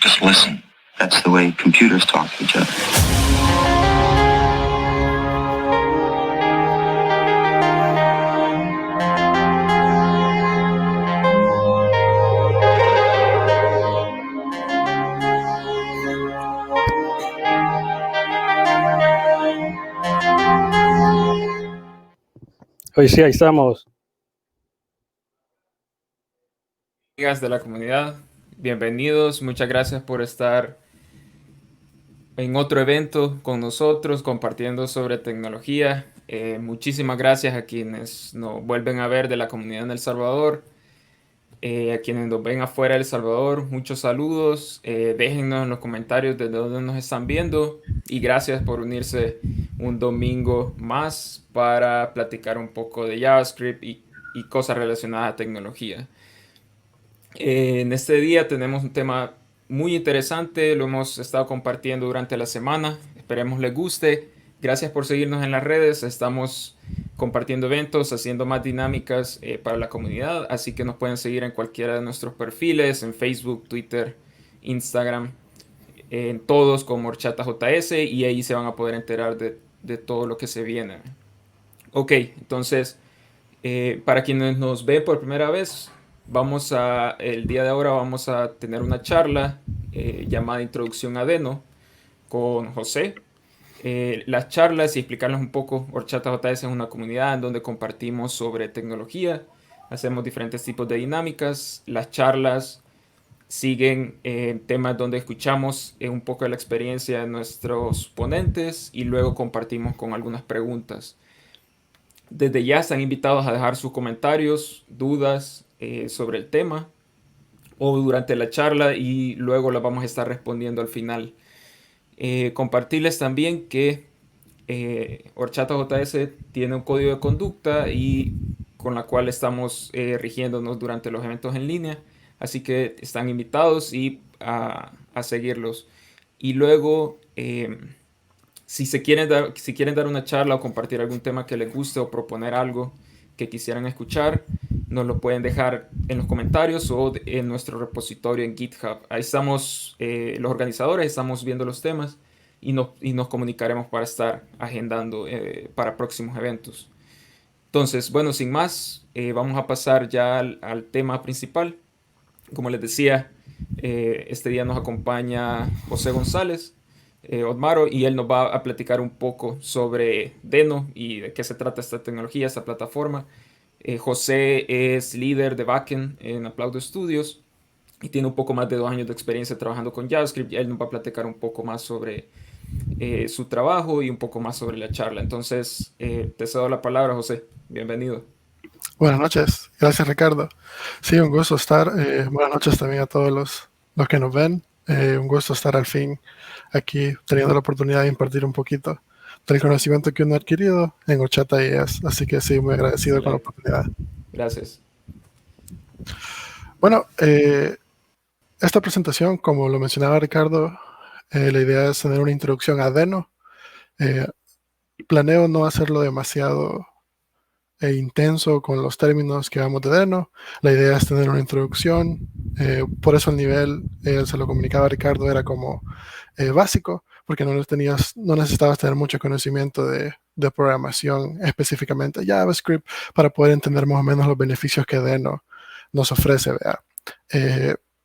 Just listen. That's the way computers talk to each other. Hoy sí, ahí estamos. Amigas de la comunidad, bienvenidos. Muchas gracias por estar en otro evento con nosotros compartiendo sobre tecnología. Muchísimas gracias a quienes nos vuelven a ver de la comunidad en El Salvador, a quienes nos ven afuera de El Salvador. Muchos saludos. Déjennos en los comentarios de dónde nos están viendo y gracias por unirse un domingo más para platicar un poco de JavaScript y cosas relacionadas a tecnología. En este día tenemos un tema muy interesante, lo hemos estado compartiendo durante la semana, esperemos les guste. Gracias por seguirnos en las redes, estamos compartiendo eventos, haciendo más dinámicas para la comunidad, así que nos pueden seguir en cualquiera de nuestros perfiles, en Facebook, Twitter, Instagram, en todos como HorchataJS, y ahí se van a poder enterar de todo lo que se viene. Ok, entonces, para quienes nos ven por primera vez, el día de ahora vamos a tener una charla llamada Introducción a Deno con José. Las charlas y explicarles un poco, HorchataJS es una comunidad en donde compartimos sobre tecnología, hacemos diferentes tipos de dinámicas. Las charlas siguen temas donde escuchamos un poco de la experiencia de nuestros ponentes y luego compartimos con algunas preguntas. Desde ya están invitados a dejar sus comentarios, dudas sobre el tema o durante la charla y luego las vamos a estar respondiendo al final. Compartirles también que HorchataJS tiene un código de conducta y con la cual estamos rigiéndonos durante los eventos en línea. Así que están invitados y a seguirlos. Y luego, si quieren dar una charla o compartir algún tema que les guste o proponer algo que quisieran escuchar, nos lo pueden dejar en los comentarios o en nuestro repositorio en GitHub. Ahí estamos los organizadores, estamos viendo los temas y nos comunicaremos para estar agendando para próximos eventos. Entonces, bueno, sin más, vamos a pasar ya al tema principal. Como les decía, este día nos acompaña José González, Otmaro, y él nos va a platicar un poco sobre Deno y de qué se trata esta tecnología, esta plataforma. José es líder de backend en Aplaudo Studios y tiene un poco más de 2 años de experiencia trabajando con JavaScript. Y él nos va a platicar un poco más sobre su trabajo y un poco más sobre la charla. Entonces, te cedo la palabra, José. Bienvenido. Buenas noches, gracias Ricardo. Sí, un gusto estar. Buenas noches también a todos los que nos ven. Un gusto estar al fin aquí teniendo la oportunidad de impartir un poquito del conocimiento que uno ha adquirido en Horchata IES. Así que sí, muy agradecido con la oportunidad. Gracias. Bueno, esta presentación, como lo mencionaba Ricardo, la idea es tener una introducción a Deno. Planeo no hacerlo demasiado intenso con los términos que vamos de Deno. La idea es tener una introducción. Por eso el nivel, se lo comunicaba a Ricardo, era como básico, porque no necesitabas tener mucho conocimiento de programación, específicamente JavaScript, para poder entender más o menos los beneficios que Deno nos ofrece.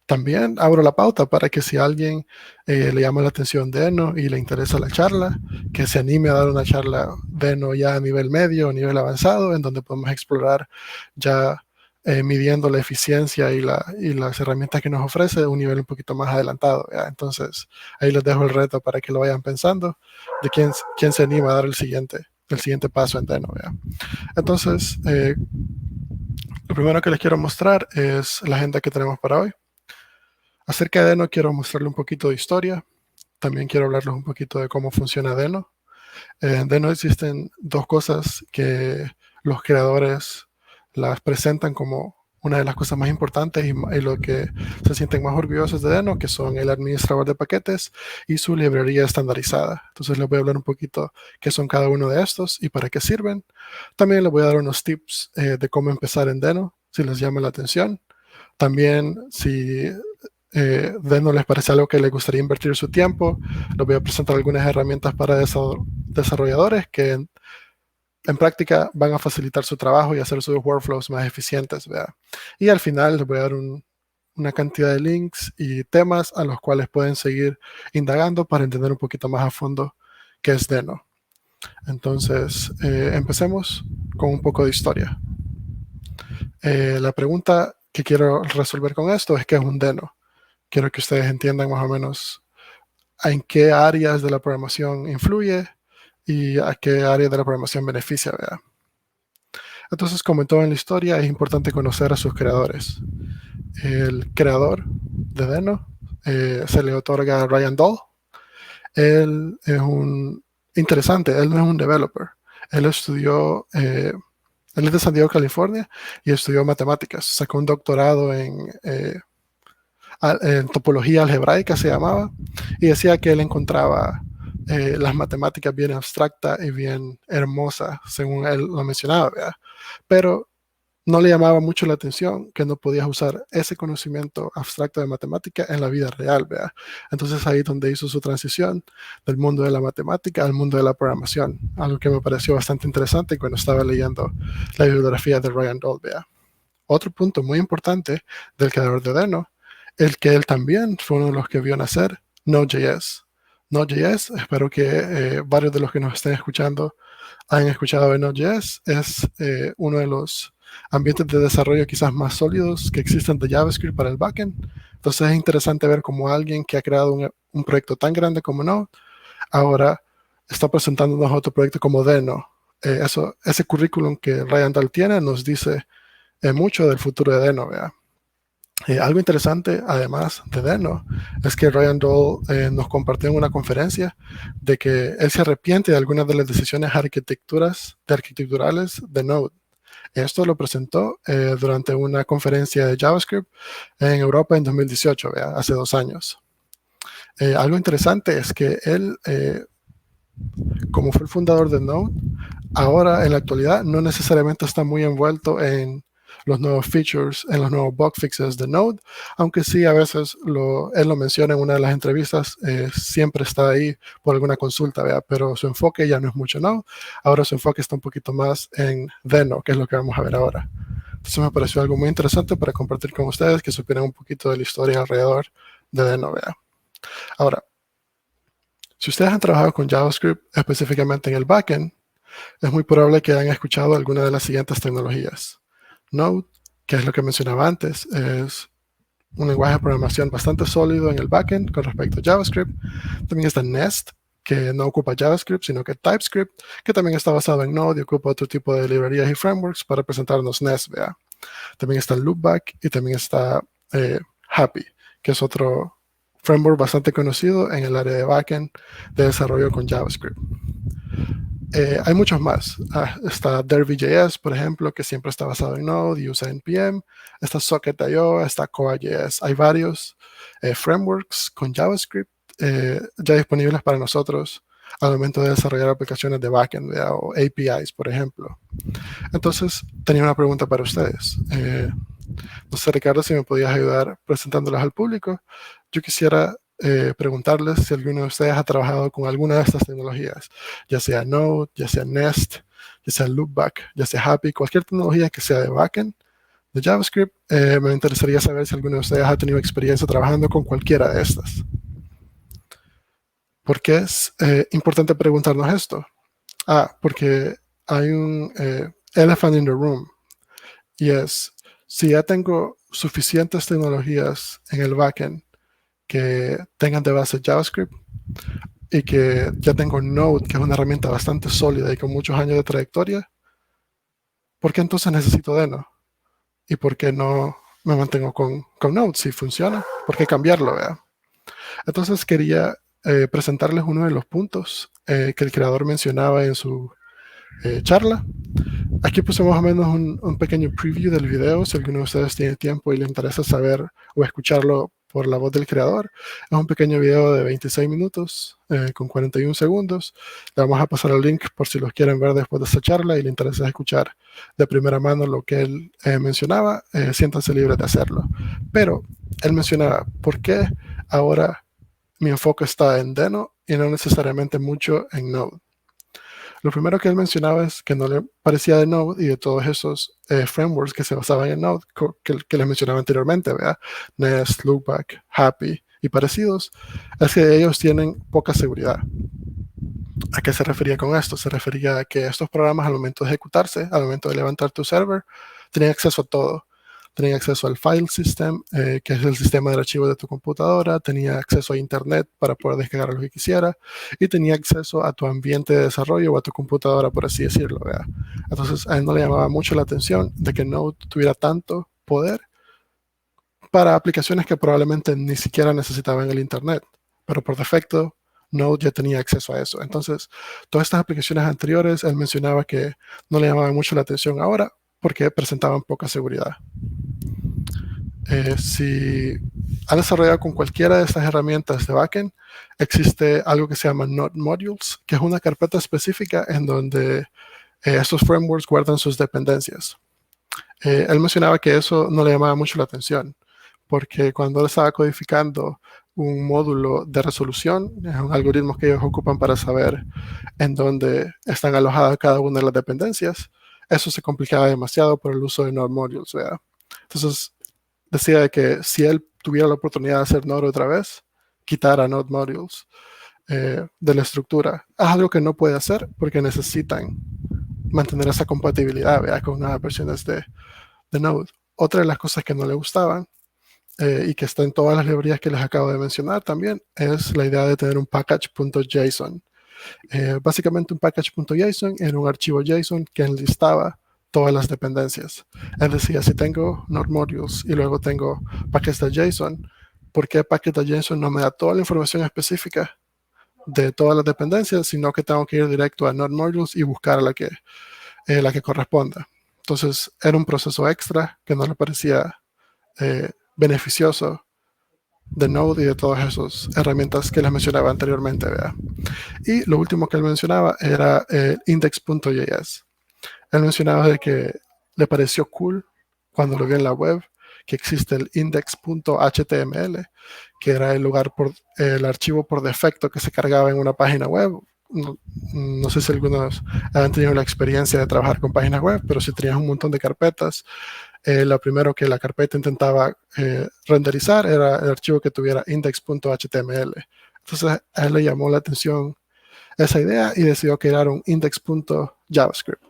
También abro la pauta para que si a alguien le llama la atención Deno y le interesa la charla, que se anime a dar una charla Deno ya a nivel medio o nivel avanzado, en donde podemos explorar ya midiendo la eficiencia y las herramientas que nos ofrece un nivel un poquito más adelantado. ¿Ya? Entonces, ahí les dejo el reto para que lo vayan pensando de quién se anima a dar el siguiente paso en Deno. ¿Ya? Entonces, lo primero que les quiero mostrar es la agenda que tenemos para hoy. Acerca de Deno quiero mostrarle un poquito de historia. También quiero hablarles un poquito de cómo funciona Deno. En Deno existen 2 cosas que los creadores las presentan como una de las cosas más importantes y lo que se sienten más orgullosos de Deno, que son el administrador de paquetes y su librería estandarizada. Entonces les voy a hablar un poquito qué son cada uno de estos y para qué sirven. También les voy a dar unos tips de cómo empezar en Deno, si les llama la atención. También, si Deno les parece algo que les gustaría invertir su tiempo, les voy a presentar algunas herramientas para desarrolladores que en práctica van a facilitar su trabajo y hacer sus workflows más eficientes. ¿Verdad? Y al final les voy a dar una cantidad de links y temas a los cuales pueden seguir indagando para entender un poquito más a fondo qué es Deno. Entonces, empecemos con un poco de historia. La pregunta que quiero resolver con esto es ¿qué es un Deno? Quiero que ustedes entiendan más o menos en qué áreas de la programación influye y a qué áreas de la programación beneficia. ¿Verdad? Entonces, como en todo en la historia, es importante conocer a sus creadores. El creador de Deno se le otorga a Ryan Dahl. Él es interesante, él no es un developer. Él estudió, él es de San Diego, California, y estudió matemáticas. Sacó un doctorado en topología algebraica, se llamaba, y decía que él encontraba las matemáticas bien abstractas y bien hermosas, según él lo mencionaba, ¿verdad? Pero no le llamaba mucho la atención que no podías usar ese conocimiento abstracto de matemática en la vida real, ¿verdad? Entonces ahí es donde hizo su transición del mundo de la matemática al mundo de la programación, algo que me pareció bastante interesante cuando estaba leyendo la bibliografía de Ryan Dahl, ¿verdad? Otro punto muy importante del creador de Deno, el que él también fue uno de los que vio nacer, Node.js. Node.js, espero que varios de los que nos estén escuchando hayan escuchado de Node.js, es uno de los ambientes de desarrollo quizás más sólidos que existen de JavaScript para el backend. Entonces es interesante ver cómo alguien que ha creado un proyecto tan grande como Node, ahora está presentándonos otro proyecto como Deno. Ese currículum que Ryan Dahl tiene nos dice mucho del futuro de Deno, ¿verdad? Algo interesante, además de Deno, es que Ryan Dahl nos compartió en una conferencia de que él se arrepiente de algunas de las decisiones arquitecturales de Node. Esto lo presentó durante una conferencia de JavaScript en Europa en 2018, ¿vea? Hace 2 años. Algo interesante es que él, como fue el fundador de Node, ahora en la actualidad no necesariamente está muy envuelto en los nuevos features, en los nuevos bug fixes de Node, aunque sí a veces él lo menciona en una de las entrevistas, siempre está ahí por alguna consulta, ¿vea? Pero su enfoque ya no es mucho Node, ahora su enfoque está un poquito más en Deno, que es lo que vamos a ver ahora. Entonces me pareció algo muy interesante para compartir con ustedes, que supieran un poquito de la historia alrededor de Deno, ¿vea? Ahora, si ustedes han trabajado con JavaScript, específicamente en el backend, es muy probable que hayan escuchado alguna de las siguientes tecnologías. Node, que es lo que mencionaba antes, es un lenguaje de programación bastante sólido en el backend con respecto a JavaScript. También está Nest, que no ocupa JavaScript, sino que TypeScript, que también está basado en Node y ocupa otro tipo de librerías y frameworks para presentarnos Nest, ¿vea? También está Loopback y también está Happy, que es otro framework bastante conocido en el área de backend de desarrollo con JavaScript. Hay muchos más. Está Derby.js, por ejemplo, que siempre está basado en Node y usa NPM. Está Socket.io, está Koa.js. Hay varios frameworks con JavaScript ya disponibles para nosotros al momento de desarrollar aplicaciones de backend, ¿vea? O APIs, por ejemplo. Entonces, tenía una pregunta para ustedes. No sé, Ricardo, si me podías ayudar presentándolas al público. Yo quisiera preguntarles si alguno de ustedes ha trabajado con alguna de estas tecnologías, ya sea Node, ya sea Nest, ya sea Loopback, ya sea Happy, cualquier tecnología que sea de backend, de JavaScript. Me interesaría saber si alguno de ustedes ha tenido experiencia trabajando con cualquiera de estas. ¿Por qué es importante preguntarnos esto? Porque hay un elephant in the room, y es, si ya tengo suficientes tecnologías en el backend que tengan de base JavaScript y que ya tengo Node, que es una herramienta bastante sólida y con muchos años de trayectoria, ¿por qué entonces necesito Deno? ¿Y por qué no me mantengo con Node? Si funciona, ¿por qué cambiarlo? ¿Vea? Entonces quería presentarles uno de los puntos que el creador mencionaba en su charla. Aquí puse más o menos un pequeño preview del video, si alguno de ustedes tiene tiempo y le interesa saber o escucharlo por la voz del creador. Es un pequeño video de 26 minutos con 41 segundos. Le vamos a pasar el link por si los quieren ver después de esta charla y le interesa escuchar de primera mano lo que él mencionaba. Siéntanse libres de hacerlo. Pero él mencionaba, ¿por qué ahora mi enfoque está en Deno y no necesariamente mucho en Node? Lo primero que él mencionaba es que no le parecía de Node y de todos esos frameworks que se basaban en Node, que les mencionaba anteriormente, ¿verdad? Nest, Loopback, Happy y parecidos, es que ellos tienen poca seguridad. ¿A qué se refería con esto? Se refería a que estos programas al momento de ejecutarse, al momento de levantar tu server, tenían acceso a todo. Tenía acceso al file system, que es el sistema de archivos de tu computadora, tenía acceso a internet para poder descargar lo que quisiera, y tenía acceso a tu ambiente de desarrollo o a tu computadora, por así decirlo, ¿verdad? Entonces a él no le llamaba mucho la atención de que Node tuviera tanto poder para aplicaciones que probablemente ni siquiera necesitaban el internet, pero por defecto Node ya tenía acceso a eso. Entonces todas estas aplicaciones anteriores él mencionaba que no le llamaban mucho la atención ahora porque presentaban poca seguridad. Si han desarrollado con cualquiera de estas herramientas de backend, existe algo que se llama Node Modules, que es una carpeta específica en donde estos frameworks guardan sus dependencias. Él mencionaba que eso no le llamaba mucho la atención, porque cuando él estaba codificando un módulo de resolución, es un algoritmo que ellos ocupan para saber en dónde están alojadas cada una de las dependencias, eso se complicaba demasiado por el uso de Node Modules, ¿verdad? Entonces, decía de que si él tuviera la oportunidad de hacer Node otra vez, quitar a Node Modules de la estructura. Es algo que no puede hacer porque necesitan mantener esa compatibilidad, ¿verdad? Con nuevas versiones de Node. Otra de las cosas que no le gustaban y que está en todas las librerías que les acabo de mencionar también es la idea de tener un package.json. Básicamente un package.json era un archivo JSON que enlistaba todas las dependencias. Él decía, si tengo Node Modules y luego tengo package.json, ¿por qué package.json no me da toda la información específica de todas las dependencias, sino que tengo que ir directo a Node Modules y buscar la que corresponda? Entonces era un proceso extra que no le parecía beneficioso de Node y de todas esas herramientas que les mencionaba anteriormente. ¿Verdad? Y lo último que él mencionaba era index.js. Él mencionaba de que le pareció cool cuando lo vio en la web que existe el index.html, que era el archivo por defecto que se cargaba en una página web. No sé si algunos han tenido la experiencia de trabajar con páginas web, pero si tenías un montón de carpetas, lo primero que la carpeta intentaba renderizar era el archivo que tuviera index.html. Entonces a él le llamó la atención esa idea y decidió crear un index.javascript.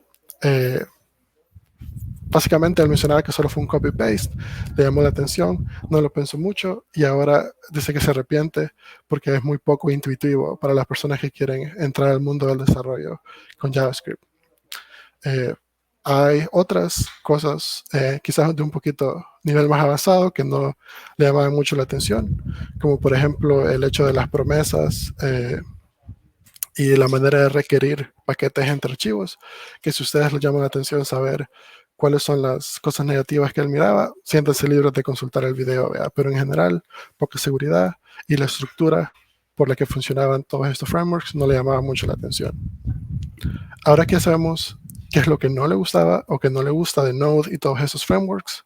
Básicamente él mencionaba que solo fue un copy-paste, le llamó la atención, no lo pensó mucho y ahora dice que se arrepiente porque es muy poco intuitivo para las personas que quieren entrar al mundo del desarrollo con JavaScript. Hay otras cosas, quizás de un poquito nivel más avanzado, que no le llamaban mucho la atención, como por ejemplo el hecho de las promesas y la manera de requerir paquetes entre archivos, que si ustedes les llama la atención saber cuáles son las cosas negativas que él miraba, siéntanse libres de consultar el video, ¿verdad? Pero en general, poca seguridad y la estructura por la que funcionaban todos estos frameworks no le llamaba mucho la atención. Ahora que sabemos qué es lo que no le gustaba o que no le gusta de Node y todos esos frameworks,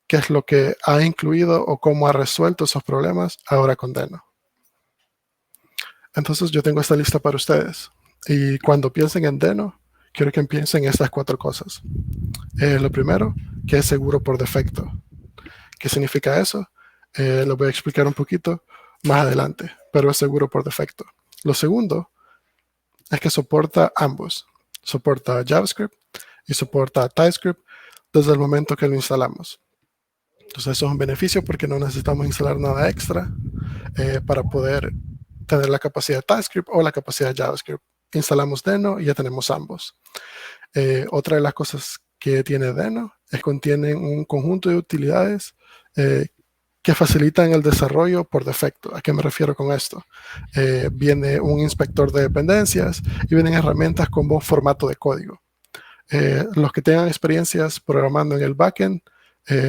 qué es lo que ha incluido o cómo ha resuelto esos problemas, ahora con Deno. Entonces yo tengo esta lista para ustedes. Y cuando piensen en Deno, quiero que piensen en estas 4 cosas. Lo primero, que es seguro por defecto. ¿Qué significa eso? Lo voy a explicar un poquito más adelante, pero es seguro por defecto. Lo segundo es que soporta ambos. Soporta JavaScript y soporta TypeScript desde el momento que lo instalamos. Entonces eso es un beneficio porque no necesitamos instalar nada extra para poder tener la capacidad de TypeScript o la capacidad de JavaScript. Instalamos Deno y ya tenemos ambos. Otra de las cosas que tiene Deno es que contiene un conjunto de utilidades que facilitan el desarrollo por defecto. ¿A qué me refiero con esto? Viene un inspector de dependencias y vienen herramientas como formato de código. Los que tengan experiencias programando en el backend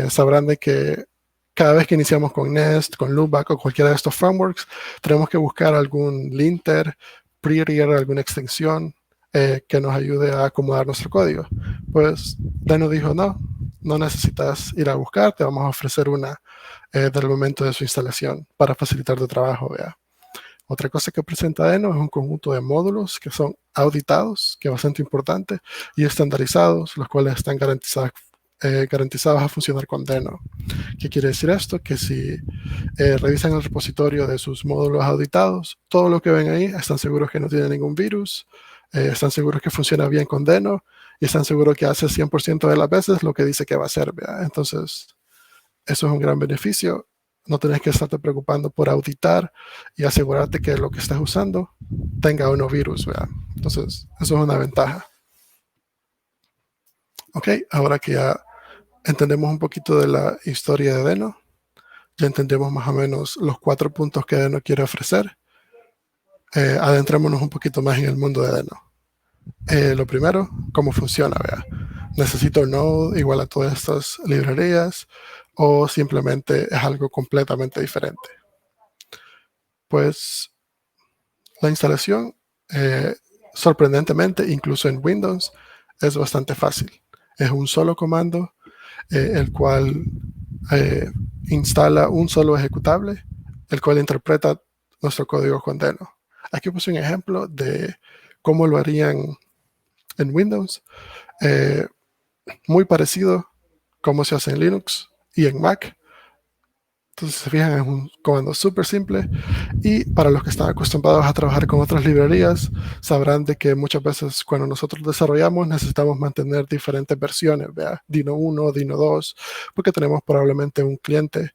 sabrán de que cada vez que iniciamos con Nest, con Loopback o cualquiera de estos frameworks, tenemos que buscar algún linter, prettier, alguna extensión que nos ayude a acomodar nuestro código. Pues Deno dijo, no necesitas ir a buscar, te vamos a ofrecer una del momento de su instalación para facilitar tu trabajo. ¿Vea? Otra cosa que presenta Deno es un conjunto de módulos que son auditados, que es bastante importante, y estandarizados, los cuales están garantizados a funcionar con Deno. ¿Qué quiere decir esto? Que si revisan el repositorio de sus módulos auditados, todo lo que ven ahí están seguros que no tiene ningún virus, están seguros que funciona bien con Deno y están seguros que hace 100% de las veces lo que dice que va a hacer. ¿Verdad? Entonces, eso es un gran beneficio. No tenés que estarte preocupando por auditar y asegurarte que lo que estás usando tenga o no virus. ¿Verdad? Entonces, eso es una ventaja. Ok, ahora que ya entendemos un poquito de la historia de Deno, ya entendemos más o menos los 4 puntos que Deno quiere ofrecer. Adentrémonos un poquito más en el mundo de Deno. Lo primero, cómo funciona. ¿Vea? ¿Necesito Node igual a todas estas librerías o simplemente es algo completamente diferente? Pues la instalación, sorprendentemente, incluso en Windows, es bastante fácil. Es un solo comando, el cual instala un solo ejecutable, el cual interpreta nuestro código con Deno. Aquí puse un ejemplo de cómo lo harían en Windows. Muy parecido como se hace en Linux y en Mac. Entonces, se fijan, es un comando súper simple. Y para los que están acostumbrados a trabajar con otras librerías, sabrán de que muchas veces cuando nosotros desarrollamos necesitamos mantener diferentes versiones, ¿vea? Dino 1, Dino 2, porque tenemos probablemente un cliente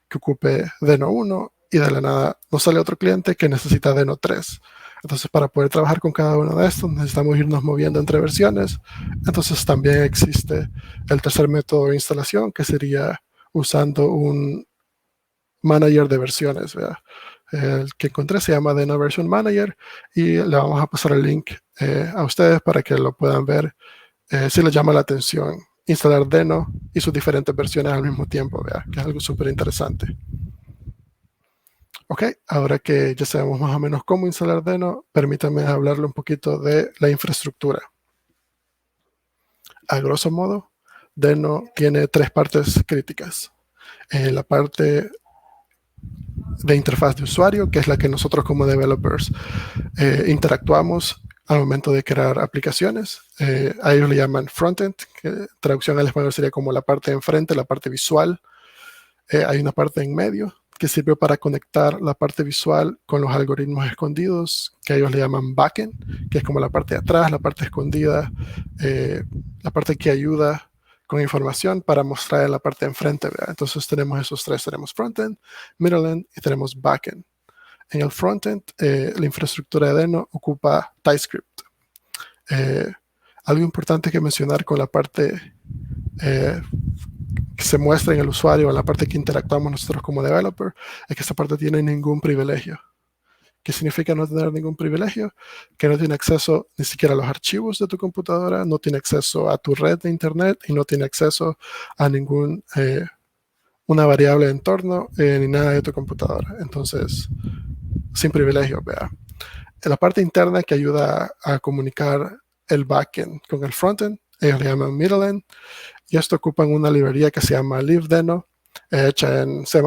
que ocupe Deno 1 y de la nada nos sale otro cliente que necesita Deno 3. Entonces, para poder trabajar con cada uno de estos, necesitamos irnos moviendo entre versiones. Entonces, también existe el tercer método de instalación, que sería usando un manager de versiones. ¿Vea? El que encontré se llama Deno Version Manager y le vamos a pasar el link a ustedes para que lo puedan ver sí les llama la atención instalar Deno y sus diferentes versiones al mismo tiempo, ¿vea? Que es algo súper interesante. Ok, ahora que ya sabemos más o menos cómo instalar Deno, permítanme hablarle un poquito de la infraestructura. A grosso modo, Deno tiene 3 partes críticas. La parte de interfaz de usuario, que es la que nosotros como developers interactuamos al momento de crear aplicaciones. A ellos le llaman frontend, que traducción al español sería como la parte de enfrente, la parte visual. Hay una parte en medio que sirve para conectar la parte visual con los algoritmos escondidos, que ellos le llaman backend, que es como la parte de atrás, la parte escondida, la parte que ayuda con información para mostrar en la parte de enfrente, ¿verdad? Entonces tenemos esos 3, tenemos frontend, middle-end y tenemos backend. En el frontend, la infraestructura de Deno ocupa TypeScript. Algo importante que mencionar con la parte que se muestra en el usuario, en la parte que interactuamos nosotros como developer, es que esta parte tiene ningún privilegio. ¿Qué significa no tener ningún privilegio? Que no tiene acceso ni siquiera a los archivos de tu computadora, no tiene acceso a tu red de internet y no tiene acceso a ningún una variable de entorno ni nada de tu computadora. Entonces, sin privilegio, vea. En la parte interna que ayuda a comunicar el backend con el frontend, ellos le llaman middle-end, y esto ocupan una librería que se llama libdeno, hecha en C++,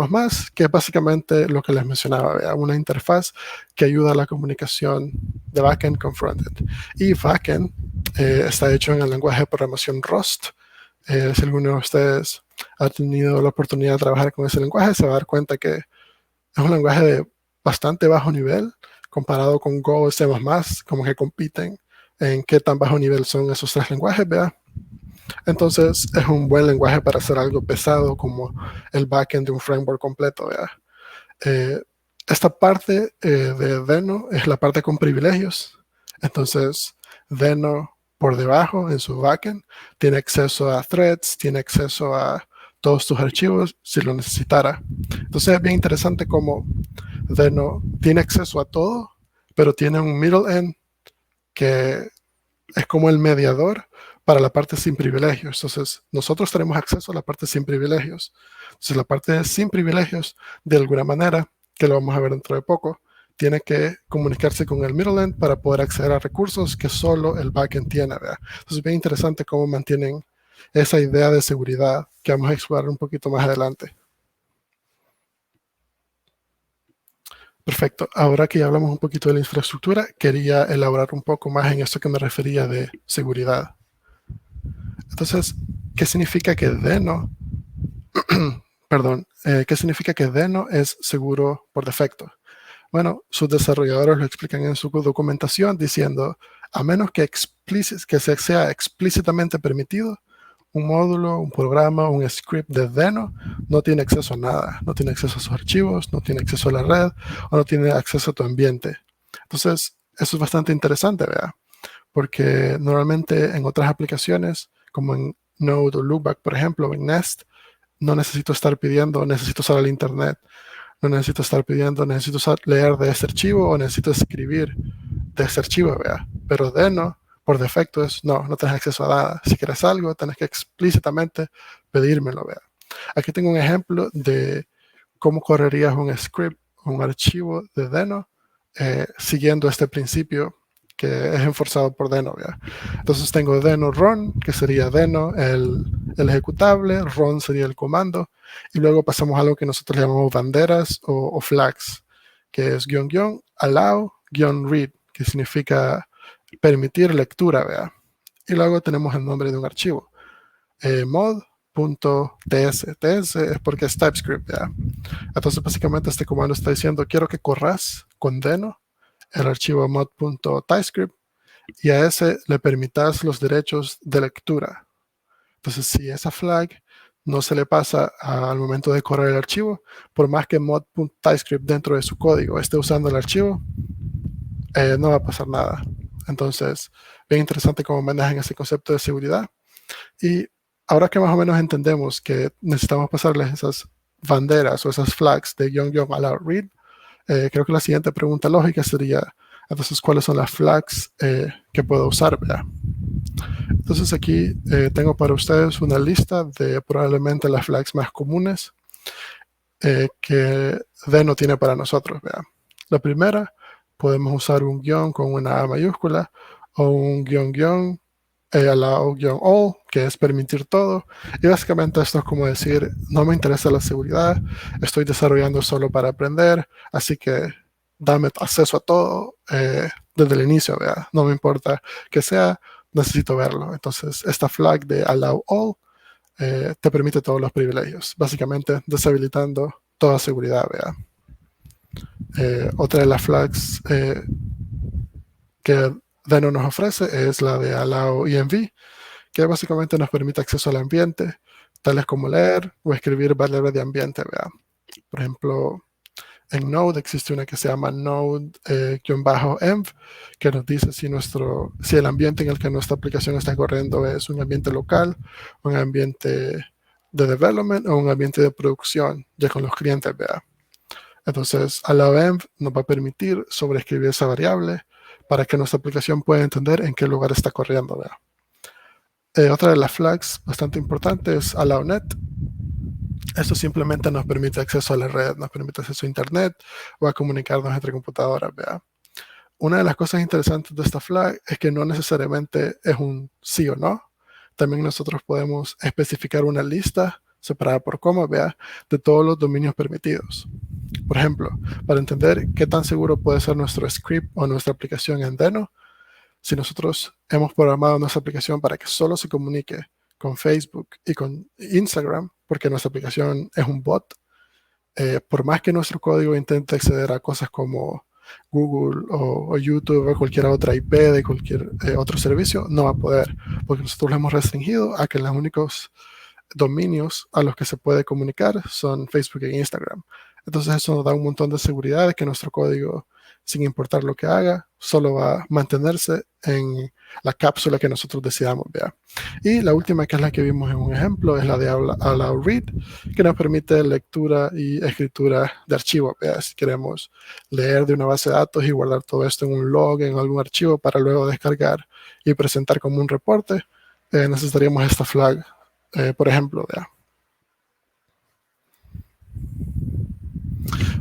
que es básicamente lo que les mencionaba, ¿vea? Una interfaz que ayuda a la comunicación de backend con frontend. Y backend está hecho en el lenguaje de programación Rust. Si alguno de ustedes ha tenido la oportunidad de trabajar con ese lenguaje, se va a dar cuenta que es un lenguaje de bastante bajo nivel comparado con Go y C++, como que compiten en qué tan bajo nivel son esos 3 lenguajes, ¿vea? Entonces es un buen lenguaje para hacer algo pesado como el backend de un framework completo, ¿vea? Esta parte de Deno es la parte con privilegios. Entonces Deno por debajo en su backend tiene acceso a threads, tiene acceso a todos tus archivos si lo necesitara. Entonces es bien interesante como Deno tiene acceso a todo, pero tiene un middle end que es como el mediador para la parte sin privilegios. Entonces, nosotros tenemos acceso a la parte sin privilegios. Entonces, la parte sin privilegios, de alguna manera, que lo vamos a ver dentro de poco, tiene que comunicarse con el middle end para poder acceder a recursos que solo el backend tiene, ¿verdad? Entonces, es bien interesante cómo mantienen esa idea de seguridad que vamos a explorar un poquito más adelante. Perfecto. Ahora que ya hablamos un poquito de la infraestructura, quería elaborar un poco más en esto que me refería de seguridad. Entonces, ¿qué significa que Deno, qué significa que Deno es seguro por defecto? Bueno, sus desarrolladores lo explican en su documentación diciendo, a menos que sea explícitamente permitido, un módulo, un programa, un script de Deno no tiene acceso a nada. No tiene acceso a sus archivos, no tiene acceso a la red o no tiene acceso a tu ambiente. Entonces, eso es bastante interesante, ¿verdad? Porque normalmente en otras aplicaciones, como en Node o Loopback, por ejemplo, o en Nest, no necesito estar pidiendo, necesito usar el internet. No necesito estar pidiendo, necesito leer de este archivo o necesito escribir de este archivo, ¿verdad? Pero Deno, por defecto, no tienes acceso a nada. Si quieres algo, tienes que explícitamente pedírmelo, ¿verdad? Aquí tengo un ejemplo de cómo correrías un script o un archivo de Deno siguiendo este principio que es enforzado por Deno, ¿verdad? Entonces tengo Deno run, que sería Deno el ejecutable, run sería el comando, y luego pasamos a algo que nosotros llamamos banderas o flags, que es allow read, que significa permitir lectura, ¿verdad? Y luego tenemos el nombre de un archivo, mod.ts. TS es porque es TypeScript, ¿verdad? Entonces básicamente este comando está diciendo, quiero que corras con Deno el archivo mod.TypeScript y a ese le permitas los derechos de lectura. Entonces, si esa flag no se le pasa al momento de correr el archivo, por más que mod.TypeScript dentro de su código esté usando el archivo, no va a pasar nada. Entonces, bien interesante cómo manejan ese concepto de seguridad. Y ahora que más o menos entendemos que necesitamos pasarles esas banderas o esas flags de allow read, creo que la siguiente pregunta lógica sería, entonces, ¿cuáles son las flags que puedo usar, ¿verdad? Entonces aquí tengo para ustedes una lista de probablemente las flags más comunes que Deno tiene para nosotros. Vea. La primera, podemos usar un guión con una A mayúscula o un guión al lado guión all, que es permitir todo. Y básicamente esto es como decir, no me interesa la seguridad, estoy desarrollando solo para aprender, así que dame acceso a todo desde el inicio, vea. No me importa que sea, necesito verlo. Entonces, esta flag de allow all te permite todos los privilegios, básicamente deshabilitando toda seguridad, vea. Otra de las flags que Deno nos ofrece es la de allow env, que básicamente nos permite acceso al ambiente, tales como leer o escribir variables de ambiente, vea. Por ejemplo, en Node existe una que se llama Node-env, que nos dice si el ambiente en el que nuestra aplicación está corriendo es un ambiente local, un ambiente de development o un ambiente de producción, ya con los clientes, vea. Entonces, allow-env nos va a permitir sobreescribir esa variable para que nuestra aplicación pueda entender en qué lugar está corriendo, vea. Otra de las flags bastante importante es allow-net. Esto simplemente nos permite acceso a la red, nos permite acceso a internet o a comunicarnos entre computadoras, vea. Una de las cosas interesantes de esta flag es que no necesariamente es un sí o no. También nosotros podemos especificar una lista separada por coma, vea, de todos los dominios permitidos. Por ejemplo, para entender qué tan seguro puede ser nuestro script o nuestra aplicación en Deno, si nosotros hemos programado nuestra aplicación para que solo se comunique con Facebook y con Instagram, porque nuestra aplicación es un bot, por más que nuestro código intente acceder a cosas como Google o YouTube o cualquier otra IP de cualquier otro servicio, no va a poder, porque nosotros lo hemos restringido a que los únicos dominios a los que se puede comunicar son Facebook e Instagram. Entonces eso nos da un montón de seguridad de que nuestro código, sin importar lo que haga, solo va a mantenerse en la cápsula que nosotros decidamos, vea. Y la última, que es la que vimos en un ejemplo, es la de allow read, que nos permite lectura y escritura de archivos, vea. Si queremos leer de una base de datos y guardar todo esto en un log, en algún archivo, para luego descargar y presentar como un reporte, necesitaríamos esta flag, por ejemplo, vea.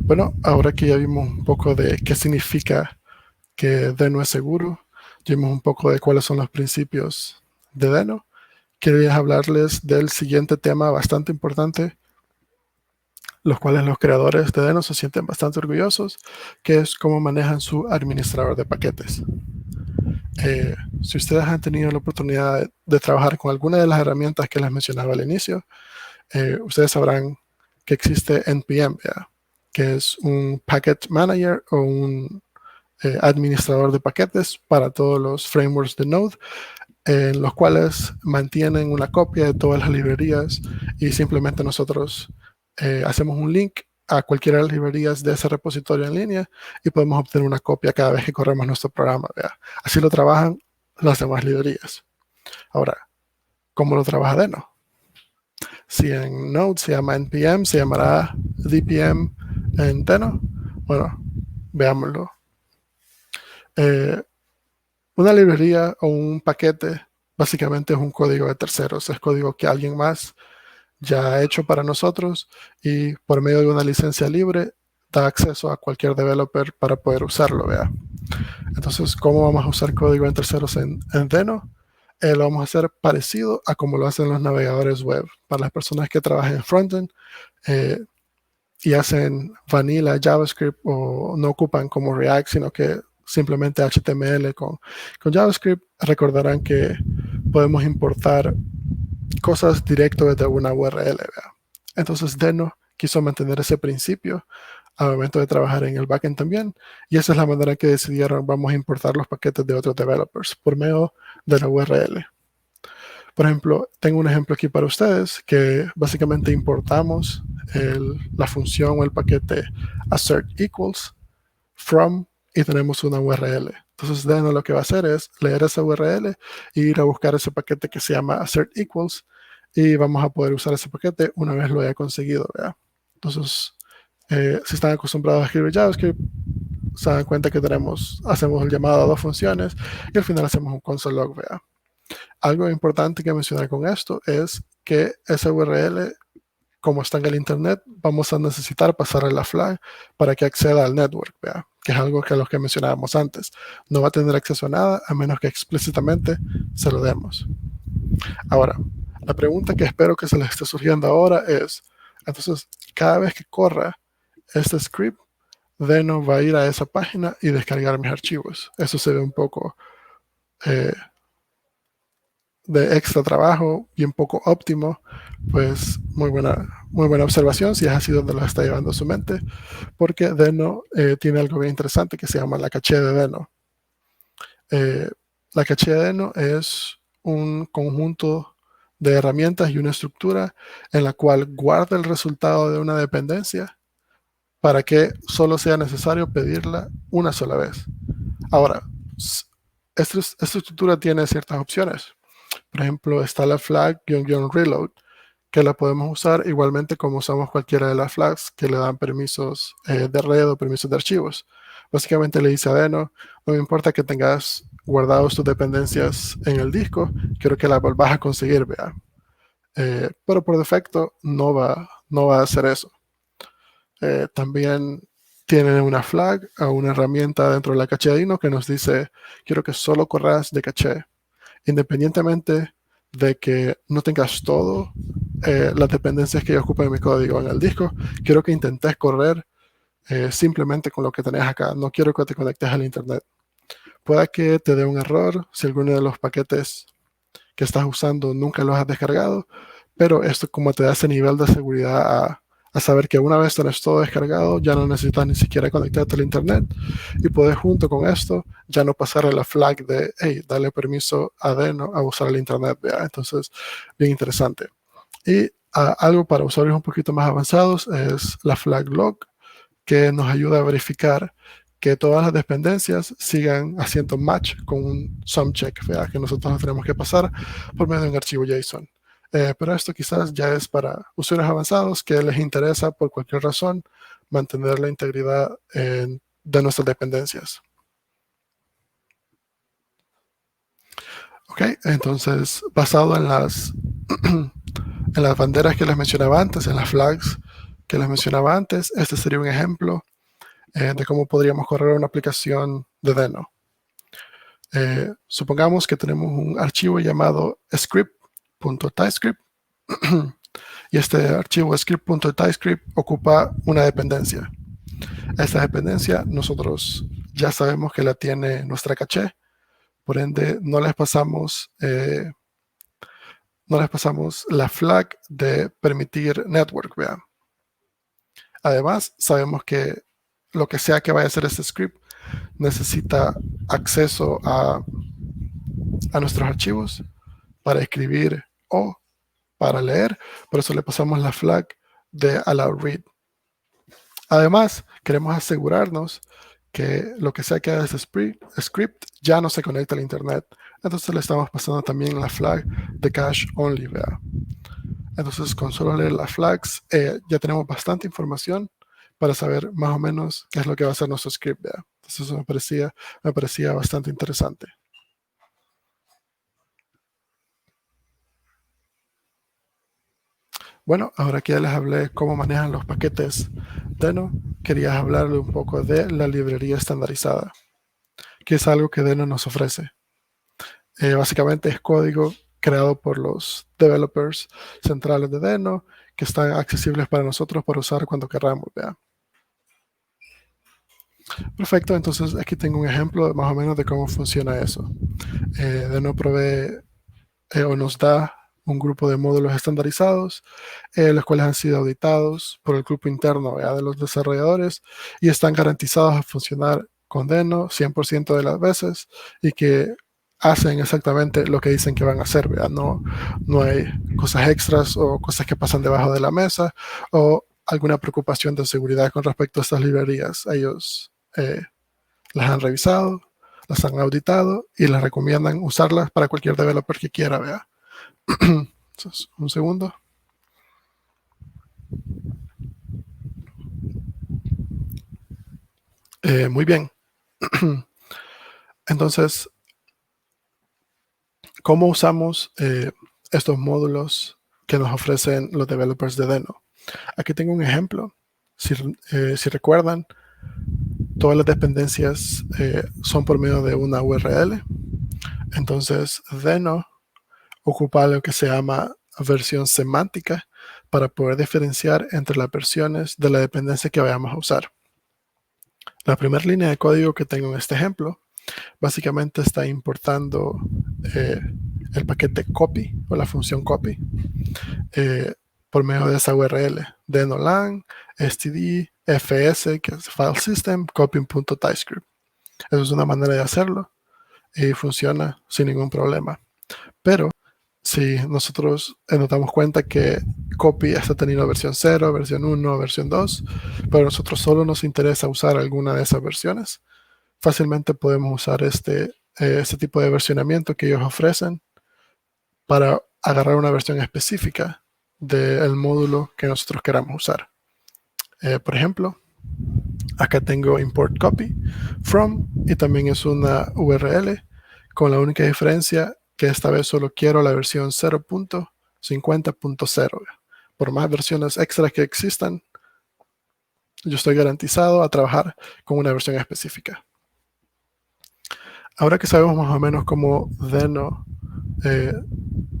Bueno, ahora que ya vimos un poco de qué significa que Deno es seguro, ya vimos un poco de cuáles son los principios de Deno, quería hablarles del siguiente tema bastante importante, los cuales los creadores de Deno se sienten bastante orgullosos, que es cómo manejan su administrador de paquetes. Si ustedes han tenido la oportunidad de trabajar con alguna de las herramientas que les mencionaba al inicio, ustedes sabrán que existe NPM, ¿ya? Que es un package manager o un administrador de paquetes para todos los frameworks de Node, en los cuales mantienen una copia de todas las librerías y simplemente nosotros hacemos un link a cualquiera de las librerías de ese repositorio en línea y podemos obtener una copia cada vez que corremos nuestro programa, ¿ya? Así lo trabajan las demás librerías. Ahora, ¿cómo lo trabaja Deno? Si en Node se llama npm, se llamará dpm en Deno. Bueno, veámoslo. Una librería o un paquete básicamente es un código de terceros, es código que alguien más ya ha hecho para nosotros y por medio de una licencia libre da acceso a cualquier developer para poder usarlo, vea. Entonces, ¿cómo vamos a usar código en terceros en Deno? Lo vamos a hacer parecido a como lo hacen los navegadores web. Para las personas que trabajan en frontend y hacen vanilla JavaScript o no ocupan como React, sino que simplemente HTML con JavaScript, recordarán que podemos importar cosas directo desde una URL, ¿verdad? Entonces Deno quiso mantener ese principio al momento de trabajar en el backend también, y esa es la manera que decidieron: vamos a importar los paquetes de otros developers por medio de la URL. Por ejemplo, tengo un ejemplo aquí para ustedes que básicamente importamos la función o el paquete assert equals from y tenemos una URL. Entonces Deno lo que va a hacer es leer esa URL e ir a buscar ese paquete que se llama assert equals y vamos a poder usar ese paquete una vez lo haya conseguido, ¿verdad? Entonces, si están acostumbrados a escribir JavaScript, se dan cuenta que hacemos el llamado a dos funciones y al final hacemos un console log, ¿verdad? Algo importante que mencionar con esto es que esa URL, como está en el Internet, vamos a necesitar pasarle la flag para que acceda al network, ¿vea? Que es algo que los que mencionábamos antes. No va a tener acceso a nada a menos que explícitamente se lo demos. Ahora, la pregunta que espero que se les esté surgiendo ahora es, entonces, cada vez que corra este script, Deno va a ir a esa página y descargar mis archivos. Eso se ve un poco de extra trabajo y un poco óptimo. Pues muy buena observación si es así donde lo está llevando su mente, porque Deno tiene algo bien interesante que se llama la caché de Deno. La caché de Deno es un conjunto de herramientas y una estructura en la cual guarda el resultado de una dependencia para que solo sea necesario pedirla una sola vez. Ahora, esta estructura tiene ciertas opciones. Por ejemplo, está la flag --reload, que la podemos usar igualmente como usamos cualquiera de las flags que le dan permisos de red o permisos de archivos. Básicamente le dice a Deno, no me importa que tengas guardados tus dependencias en el disco, quiero que las volvas a conseguir, vea. Pero por defecto no va a hacer eso. También tiene una flag o una herramienta dentro de la caché de Deno que nos dice, quiero que solo corras de caché. Independientemente de que no tengas todo las dependencias que yo ocupo en mi código en el disco, quiero que intentes correr simplemente con lo que tenés acá. No quiero que te conectes al internet. Puede que te dé un error si alguno de los paquetes que estás usando nunca los has descargado, pero esto como te da ese nivel de seguridad a saber que una vez tenés todo descargado, ya no necesitas ni siquiera conectarte al internet y puedes junto con esto ya no pasarle la flag de, hey, dale permiso a Deno a usar el internet, ¿vea? Entonces, bien interesante. Y algo para usuarios un poquito más avanzados es la flag log, que nos ayuda a verificar que todas las dependencias sigan haciendo match con un sum check, ¿vea? Que nosotros nos tenemos que pasar por medio de un archivo JSON. Pero esto quizás ya es para usuarios avanzados que les interesa por cualquier razón mantener la integridad de nuestras dependencias. Ok, entonces basado en las, en las banderas que les mencionaba antes, en las flags que les mencionaba antes, este sería un ejemplo de cómo podríamos correr una aplicación de Deno. Supongamos que tenemos un archivo llamado script.typescript y este archivo script.typescript ocupa una dependencia. Esta dependencia nosotros ya sabemos que la tiene nuestra caché, por ende no les pasamos la flag de permitir network, ¿vea? Además, sabemos que lo que sea que vaya a ser este script necesita acceso a nuestros archivos para escribir o para leer, por eso le pasamos la flag de allow read. Además, queremos asegurarnos que lo que sea que haga este script ya no se conecta al internet. Entonces le estamos pasando también la flag de cache only, ¿vea? Entonces con solo leer las flags ya tenemos bastante información para saber más o menos qué es lo que va a hacer nuestro script, ¿vea? Entonces eso me parecía bastante interesante. Bueno, ahora que ya les hablé cómo manejan los paquetes Deno, quería hablarle un poco de la librería estandarizada, que es algo que Deno nos ofrece. Básicamente es código creado por los developers centrales de Deno, que están accesibles para nosotros para usar cuando queramos, ¿vea? Perfecto, entonces aquí tengo un ejemplo de más o menos de cómo funciona eso. Deno provee o nos da un grupo de módulos estandarizados, los cuales han sido auditados por el grupo interno, ¿vea? De los desarrolladores y están garantizados a funcionar con Deno 100% de las veces y que hacen exactamente lo que dicen que van a hacer, ¿vea? No hay cosas extras o cosas que pasan debajo de la mesa o alguna preocupación de seguridad con respecto a estas librerías. Ellos las han revisado, las han auditado y les recomiendan usarlas para cualquier developer que quiera, ¿vea? Entonces, un segundo. Muy bien. Entonces, ¿Cómo usamos estos módulos que nos ofrecen los developers de Deno? Aquí tengo un ejemplo. Si recuerdan, todas las dependencias son por medio de una URL. Entonces, Deno ocupa lo que se llama versión semántica para poder diferenciar entre las versiones de la dependencia que vayamos a usar. La primera línea de código que tengo en este ejemplo básicamente está importando el paquete copy o la función copy por medio de esa URL, denolang, std, fs, que es file system, copy.typescript. Eso es una manera de hacerlo y funciona sin ningún problema. Pero si nosotros nos damos cuenta que copy está teniendo versión 0, versión 1, versión 2, pero a nosotros solo nos interesa usar alguna de esas versiones, fácilmente podemos usar este tipo de versionamiento que ellos ofrecen para agarrar una versión específica del módulo que nosotros queramos usar. Por ejemplo, acá tengo import copy from y también es una URL con la única diferencia que esta vez solo quiero la versión 0.50.0. Por más versiones extras que existan, yo estoy garantizado a trabajar con una versión específica. Ahora que sabemos más o menos cómo Deno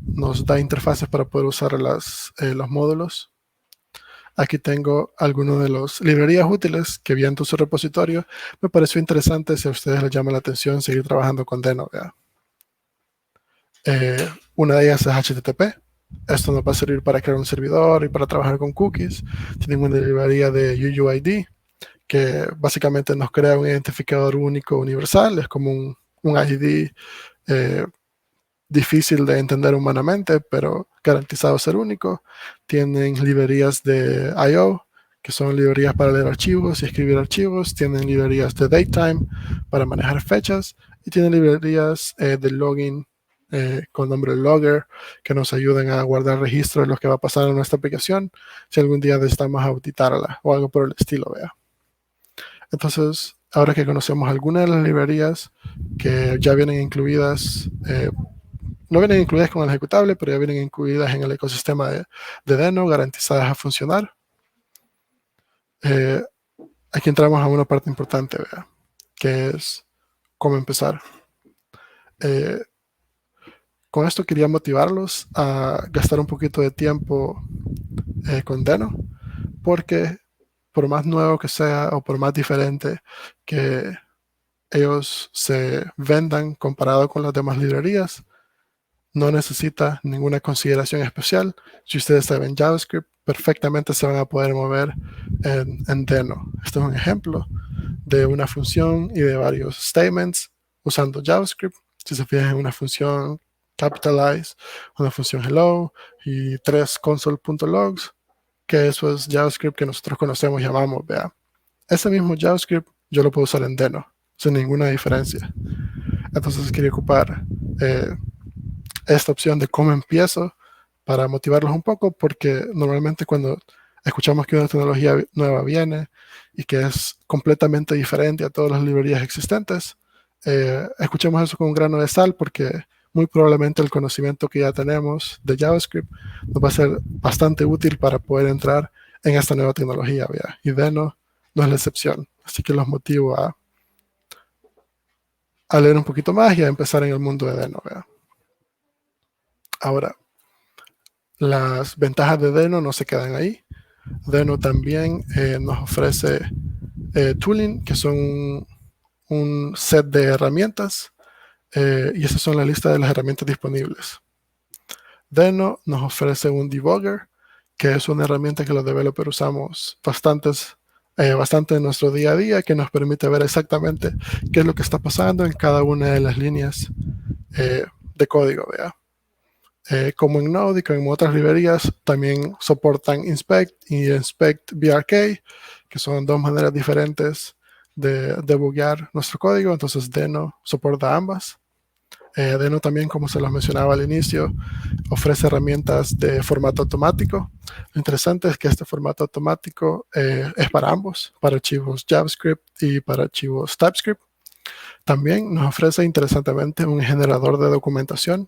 nos da interfaces para poder usar los módulos, aquí tengo algunos de las librerías útiles que vi en su repositorio. Me pareció interesante, si a ustedes les llama la atención, seguir trabajando con Deno. Una de ellas es HTTP. Esto nos va a servir para crear un servidor y para trabajar con cookies. Tienen una librería de UUID que básicamente nos crea un identificador único universal. Es como un ID difícil de entender humanamente, pero garantizado ser único. Tienen librerías de I/O, que son librerías para leer archivos y escribir archivos. Tienen librerías de datetime para manejar fechas. Y tienen librerías de login con nombre logger, que nos ayuden a guardar registros de lo que va a pasar en nuestra aplicación si algún día necesitamos auditarla o algo por el estilo. Entonces, ahora que conocemos algunas de las librerías que ya vienen incluidas, no vienen incluidas con el ejecutable, pero ya vienen incluidas en el ecosistema de Deno, garantizadas a funcionar, aquí entramos a una parte importante, que es cómo empezar. Con esto quería motivarlos a gastar un poquito de tiempo con Deno, porque por más nuevo que sea o por más diferente que ellos se vendan comparado con las demás librerías, no necesita ninguna consideración especial. Si ustedes saben JavaScript, perfectamente se van a poder mover en Deno. Este es un ejemplo de una función y de varios statements usando JavaScript. Si se fijan en una función capitalize, una función hello y 3 console.logs, que eso es JavaScript que nosotros conocemos y llamamos. Ese mismo JavaScript yo lo puedo usar en Deno sin ninguna diferencia. Entonces quería ocupar esta opción de cómo empiezo para motivarlos un poco, porque normalmente cuando escuchamos que una tecnología nueva viene y que es completamente diferente a todas las librerías existentes, escuchemos eso con un grano de sal, porque muy probablemente el conocimiento que ya tenemos de JavaScript nos va a ser bastante útil para poder entrar en esta nueva tecnología. Y Deno no es la excepción. Así que los motivo a leer un poquito más y a empezar en el mundo de Deno. Ahora, las ventajas de Deno no se quedan ahí. Deno también nos ofrece tooling, que son un set de herramientas, y esas son la lista de las herramientas disponibles. Deno nos ofrece un debugger, que es una herramienta que los developers usamos bastante en nuestro día a día, que nos permite ver exactamente qué es lo que está pasando en cada una de las líneas de código. Como en Node y como en otras librerías, también soportan Inspect y Inspect BRK, que son dos maneras diferentes de debuguear nuestro código. Entonces Deno soporta ambas. Deno también, como se los mencionaba al inicio, ofrece herramientas de formato automático. Lo interesante es que este formato automático es para ambos, para archivos JavaScript y para archivos TypeScript. También nos ofrece, interesantemente, un generador de documentación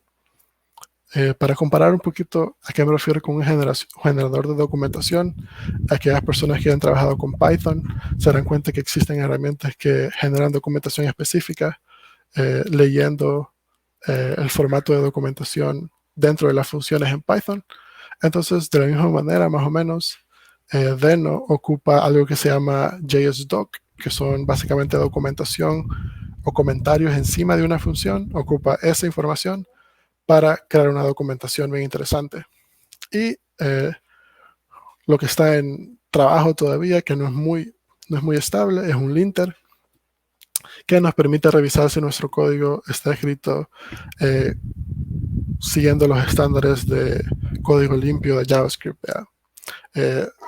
Para comparar un poquito a qué me refiero con un generador de documentación, aquellas personas que han trabajado con Python se darán cuenta que existen herramientas que generan documentación específica leyendo el formato de documentación dentro de las funciones en Python. Entonces, de la misma manera, más o menos, Deno ocupa algo que se llama JSDoc, que son básicamente documentación o comentarios encima de una función. Ocupa esa información para crear una documentación bien interesante. Y lo que está en trabajo todavía, que no es muy estable, es un linter que nos permite revisar si nuestro código está escrito siguiendo los estándares de código limpio de JavaScript.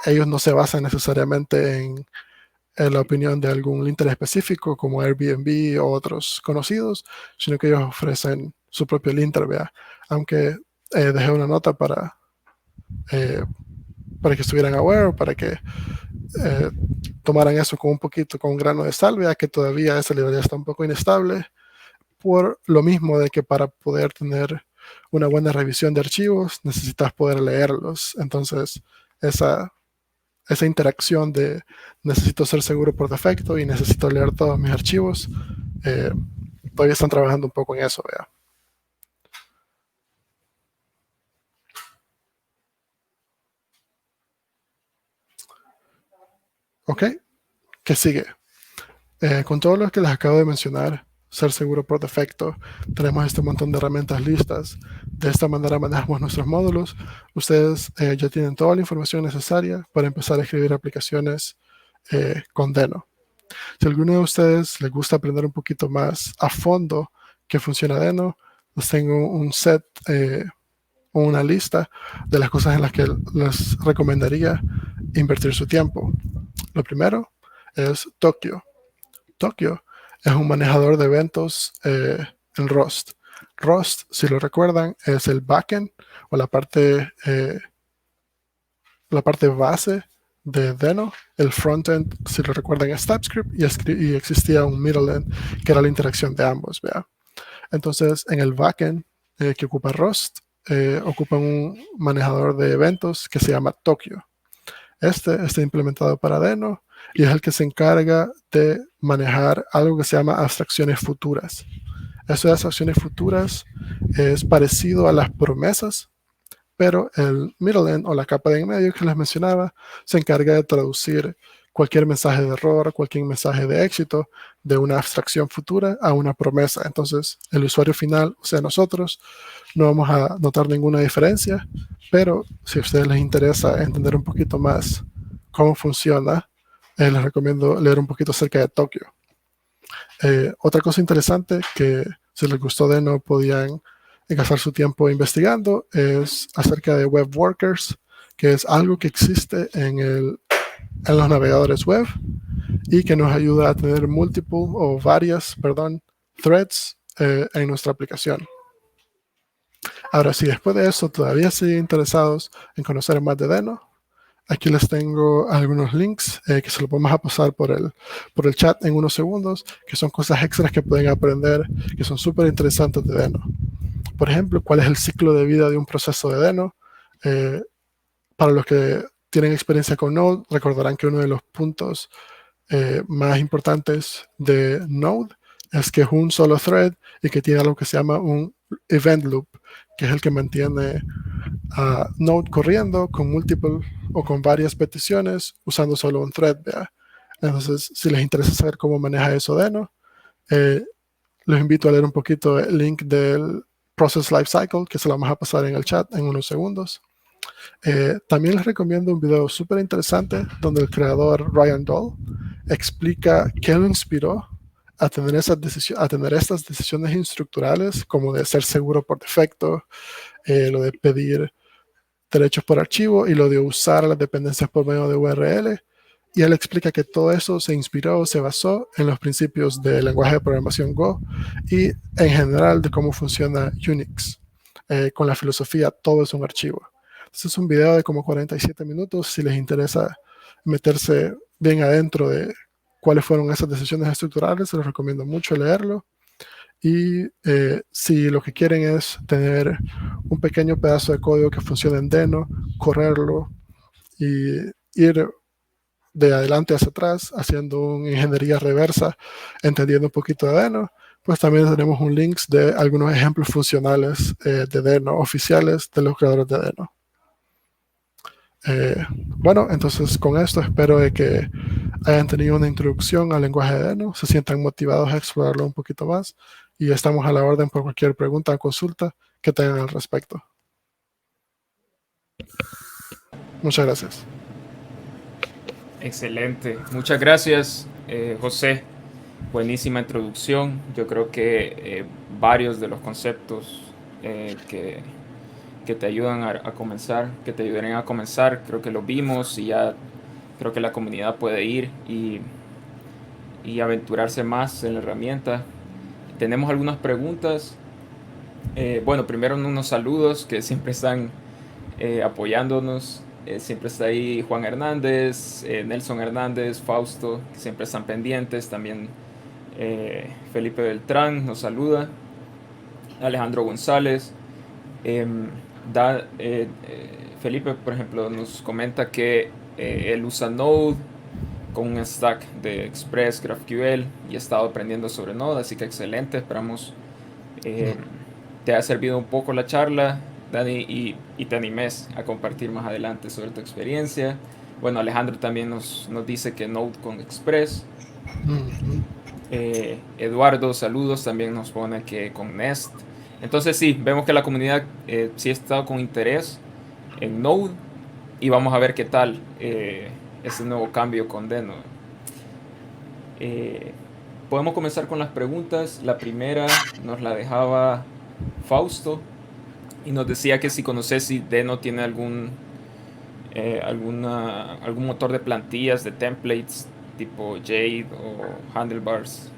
Ellos no se basan necesariamente en la opinión de algún linter específico como Airbnb o otros conocidos, sino que ellos ofrecen su propio linter, aunque dejé una nota para que estuvieran aware, para que tomaran eso con un grano de sal, que todavía esa librería está un poco inestable, por lo mismo de que para poder tener una buena revisión de archivos necesitas poder leerlos. Entonces esa interacción de necesito ser seguro por defecto y necesito leer todos mis archivos, todavía están trabajando un poco en eso. Ok, ¿qué sigue? Con todo lo que les acabo de mencionar, ser seguro por defecto, tenemos este montón de herramientas listas. De esta manera manejamos nuestros módulos. Ustedes ya tienen toda la información necesaria para empezar a escribir aplicaciones con Deno. Si a alguno de ustedes les gusta aprender un poquito más a fondo qué funciona Deno, les tengo un set, una lista de las cosas en las que les recomendaría invertir su tiempo. Lo primero es Tokio. Tokio es un manejador de eventos en Rust. Rust, si lo recuerdan, es el backend o la parte base de Deno. El frontend, si lo recuerdan, es TypeScript y existía un middleend que era la interacción de ambos. Entonces, en el backend que ocupa Rust, ocupan un manejador de eventos que se llama Tokio. Este está implementado para Deno y es el que se encarga de manejar algo que se llama abstracciones futuras. Eso de abstracciones futuras es parecido a las promesas, pero el middleend o la capa de en medio que les mencionaba se encarga de traducir cualquier mensaje de error, cualquier mensaje de éxito de una abstracción futura a una promesa. Entonces, el usuario final, o sea, nosotros, no vamos a notar ninguna diferencia, pero si a ustedes les interesa entender un poquito más cómo funciona, les recomiendo leer un poquito acerca de Tokio. Otra cosa interesante que si les gustó Deno podían gastar su tiempo investigando es acerca de web workers, que es algo que existe en los navegadores web y que nos ayuda a tener varias threads en nuestra aplicación. Ahora, si después de eso todavía siguen interesados en conocer más de Deno, aquí les tengo algunos links que se los vamos a pasar por el chat en unos segundos, que son cosas extras que pueden aprender, que son súper interesantes de Deno. Por ejemplo, cuál es el ciclo de vida de un proceso de Deno. Para los que tienen experiencia con Node, recordarán que uno de los puntos más importantes de Node es que es un solo thread y que tiene algo que se llama un event loop, que es el que mantiene a Node corriendo con con varias peticiones usando solo un thread. Entonces, si les interesa saber cómo maneja eso Deno, les invito a leer un poquito el link del Process Lifecycle, que se lo vamos a pasar en el chat en unos segundos. También les recomiendo un video súper interesante donde el creador Ryan Doll explica qué lo inspiró a tener estas decisiones estructurales, como de ser seguro por defecto, lo de pedir derechos por archivo y lo de usar las dependencias por medio de URL. Y él explica que todo eso se basó en los principios del lenguaje de programación Go y en general de cómo funciona Unix, con la filosofía todo es un archivo. Este es un video de como 47 minutos. Si les interesa meterse bien adentro de cuáles fueron esas decisiones estructurales, se los recomiendo mucho leerlo. Y si lo que quieren es tener un pequeño pedazo de código que funcione en Deno, correrlo y ir de adelante hacia atrás haciendo una ingeniería reversa, entendiendo un poquito de Deno, pues también tenemos un link de algunos ejemplos funcionales de Deno oficiales de los creadores de Deno. Bueno, entonces con esto espero de que hayan tenido una introducción al lenguaje de Deno, se sientan motivados a explorarlo un poquito más y estamos a la orden por cualquier pregunta o consulta que tengan al respecto. Muchas gracias. Excelente. Muchas gracias, José. Buenísima introducción. Yo creo que varios de los conceptos que te ayudan a comenzar, que te ayudarían a comenzar, creo que lo vimos y ya creo que la comunidad puede ir y aventurarse más en la herramienta. Tenemos algunas preguntas. Bueno, primero unos saludos que siempre están apoyándonos. Siempre está ahí Juan Hernández, Nelson Hernández, Fausto, que siempre están pendientes. También Felipe Beltrán nos saluda. Alejandro González. Felipe, por ejemplo, nos comenta que él usa Node con un stack de Express, GraphQL y ha estado aprendiendo sobre Node, así que excelente. Esperamos te haya servido un poco la charla, Dani, y te animes a compartir más adelante sobre tu experiencia. Bueno, Alejandro también nos dice que Node con Express. Eduardo, saludos, también nos pone que con Nest. Entonces sí, vemos que la comunidad sí ha estado con interés en Node y vamos a ver qué tal ese nuevo cambio con Deno. Podemos comenzar con las preguntas. La primera nos la dejaba Fausto y nos decía que si conoces si Deno tiene algún motor de plantillas, de templates tipo Jade o Handlebars.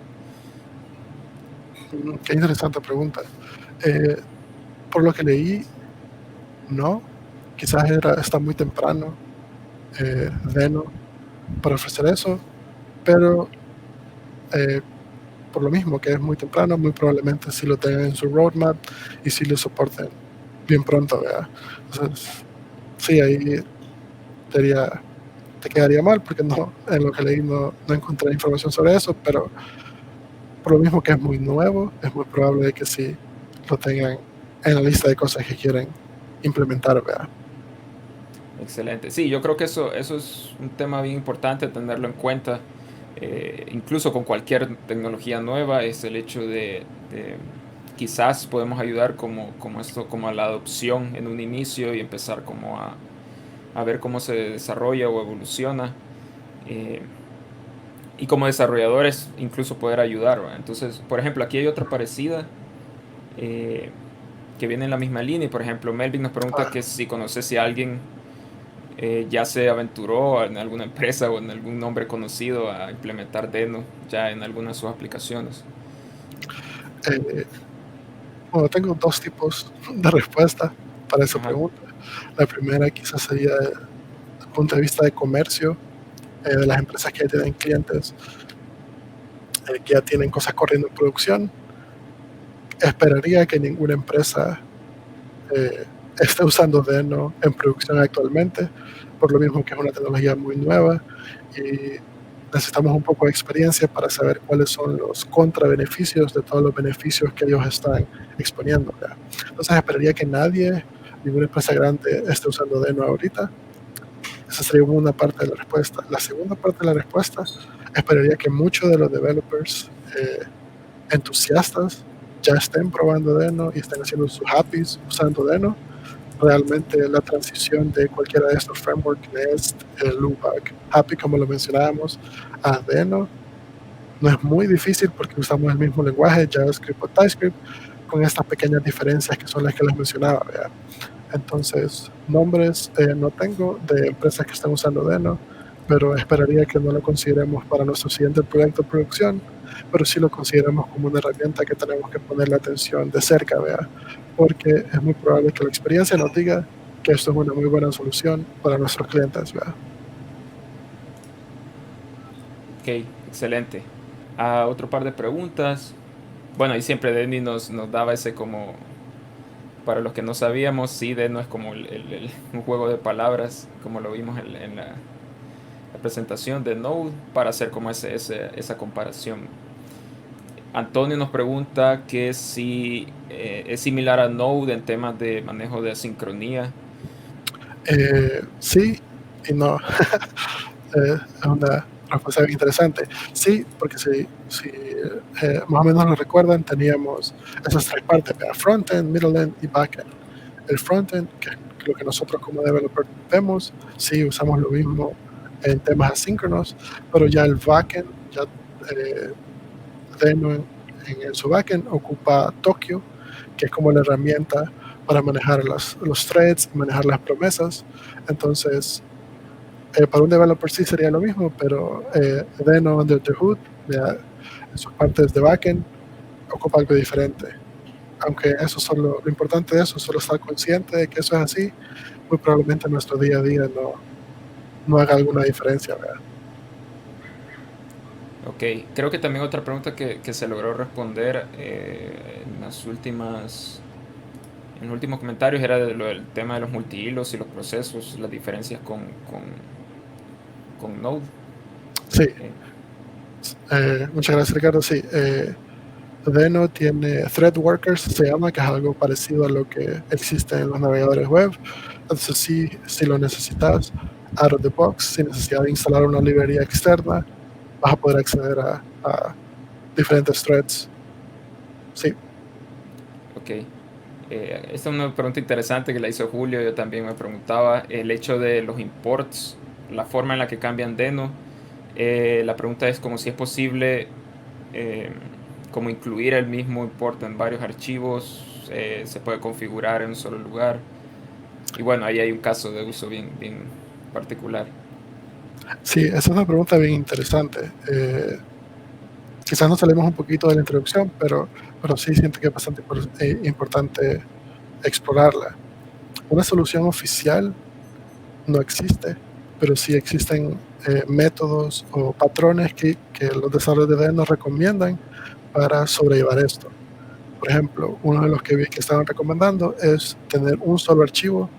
Qué interesante pregunta. Por lo que leí, no. Quizás está muy temprano Deno para ofrecer eso, pero por lo mismo que es muy temprano, muy probablemente sí lo tengan en su roadmap y sí lo soporten bien pronto, ¿verdad? Entonces, sí, ahí te quedaría mal porque no, en lo que leí no encontré información sobre eso, pero por lo mismo que es muy nuevo, es muy probable que sí lo tengan en la lista de cosas que quieren implementar, ¿verdad? Excelente. Sí, yo creo que eso es un tema bien importante tenerlo en cuenta. Incluso con cualquier tecnología nueva, es el hecho de quizás podemos ayudar como a la adopción en un inicio y empezar como a ver cómo se desarrolla o evoluciona. Y como desarrolladores incluso poder ayudar, ¿verdad? Entonces, por ejemplo, aquí hay otra parecida que viene en la misma línea. Y por ejemplo, Melvin nos pregunta que si conoce si alguien ya se aventuró en alguna empresa o en algún nombre conocido a implementar Deno ya en alguna de sus aplicaciones. Bueno, tengo dos tipos de respuesta para esa Ajá. pregunta. La primera quizás sería desde el punto de vista de comercio, de las empresas que ya tienen clientes, que ya tienen cosas corriendo en producción. Esperaría que ninguna empresa esté usando Deno en producción actualmente, por lo mismo que es una tecnología muy nueva y necesitamos un poco de experiencia para saber cuáles son los contrabeneficios de todos los beneficios que ellos están exponiendo, ¿verdad? Entonces esperaría que ninguna empresa grande esté usando Deno ahorita. Esa sería una parte de la respuesta. La segunda parte de la respuesta, esperaría que muchos de los developers entusiastas ya estén probando Deno y estén haciendo sus APIs usando Deno. Realmente la transición de cualquiera de estos frameworks, Nest, Loopback, API, como lo mencionábamos, a Deno, no es muy difícil porque usamos el mismo lenguaje, JavaScript o TypeScript, con estas pequeñas diferencias que son las que les mencionaba, ¿verdad? Entonces, nombres no tengo de empresas que están usando Deno, pero esperaría que no lo consideremos para nuestro siguiente proyecto de producción, pero sí lo consideramos como una herramienta que tenemos que ponerle atención de cerca, ¿verdad? Porque es muy probable que la experiencia nos diga que esto es una muy buena solución para nuestros clientes, ¿verdad? Ok, excelente. Otro par de preguntas. Bueno, y siempre Denny nos daba ese como, para los que no sabíamos, sí, Deno es como un juego de palabras, como lo vimos en la presentación de Node, para hacer como esa comparación. Antonio nos pregunta que si es similar a Node en temas de manejo de asincronía. Sí y no. Es una respuesta bien interesante. Sí, porque si más o menos lo recuerdan, teníamos esas tres partes, frontend, middle-end y backend. El frontend, que es lo que nosotros como developer vemos, sí usamos lo mismo en temas asíncronos, pero ya el backend, ya Deno en su backend ocupa Tokio, que es como la herramienta para manejar los threads, manejar las promesas. Entonces, para un developer sí sería lo mismo, pero Deno under the hood, en sus partes de backend, ocupa algo diferente. Aunque eso solo, lo importante de eso es solo estar consciente de que eso es así, muy probablemente en nuestro día a día no haga alguna diferencia, ¿verdad? Ok, creo que también otra pregunta que se logró responder en los últimos comentarios era del tema de los multihilos y los procesos, las diferencias con Node. Sí, Eh, muchas gracias, Ricardo. Sí, Deno tiene thread workers, se llama, que es algo parecido a lo que existe en los navegadores web. Entonces, sí, si lo necesitas out of the box, sin necesidad de instalar una librería externa, vas a poder acceder a diferentes threads. Sí. ok. Esta es una pregunta interesante que la hizo Julio, yo también me preguntaba, el hecho de los imports, la forma en la que cambian Deno. La pregunta es como si es posible eh, como incluir el mismo import en varios archivos, se puede configurar en un solo lugar. Y bueno, ahí hay un caso de uso bien particular. Sí, esa es una pregunta bien interesante. Quizás nos salimos un poquito de la introducción, pero sí siento que es bastante importante explorarla. Una solución oficial no existe, pero sí existen métodos o patrones que los desarrolladores de nos recomiendan para sobrellevar esto. Por ejemplo, uno de los que vi que estaban recomendando es tener un solo archivo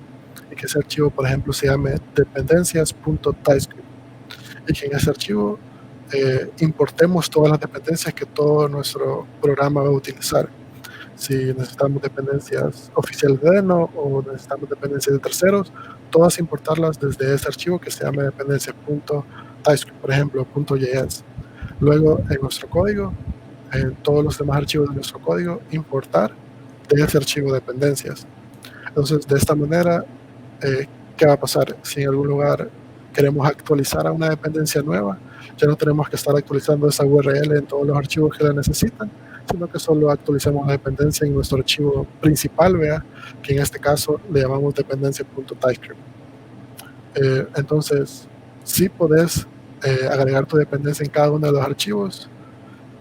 y que ese archivo, por ejemplo, se llame dependencias.typescript y que en ese archivo importemos todas las dependencias que todo nuestro programa va a utilizar. Si necesitamos dependencias oficiales de Deno o necesitamos dependencias de terceros, todas importarlas desde ese archivo que se llama dependencias.typescript, por ejemplo, .js. Luego, en nuestro código, en todos los demás archivos de nuestro código, importar de ese archivo dependencias. Entonces, de esta manera, ¿qué va a pasar? Si en algún lugar queremos actualizar a una dependencia nueva, ya no tenemos que estar actualizando esa URL en todos los archivos que la necesitan, sino que solo actualizamos la dependencia en nuestro archivo principal, vea, que en este caso le llamamos dependencia.typescript. Entonces, sí podés agregar tu dependencia en cada uno de los archivos,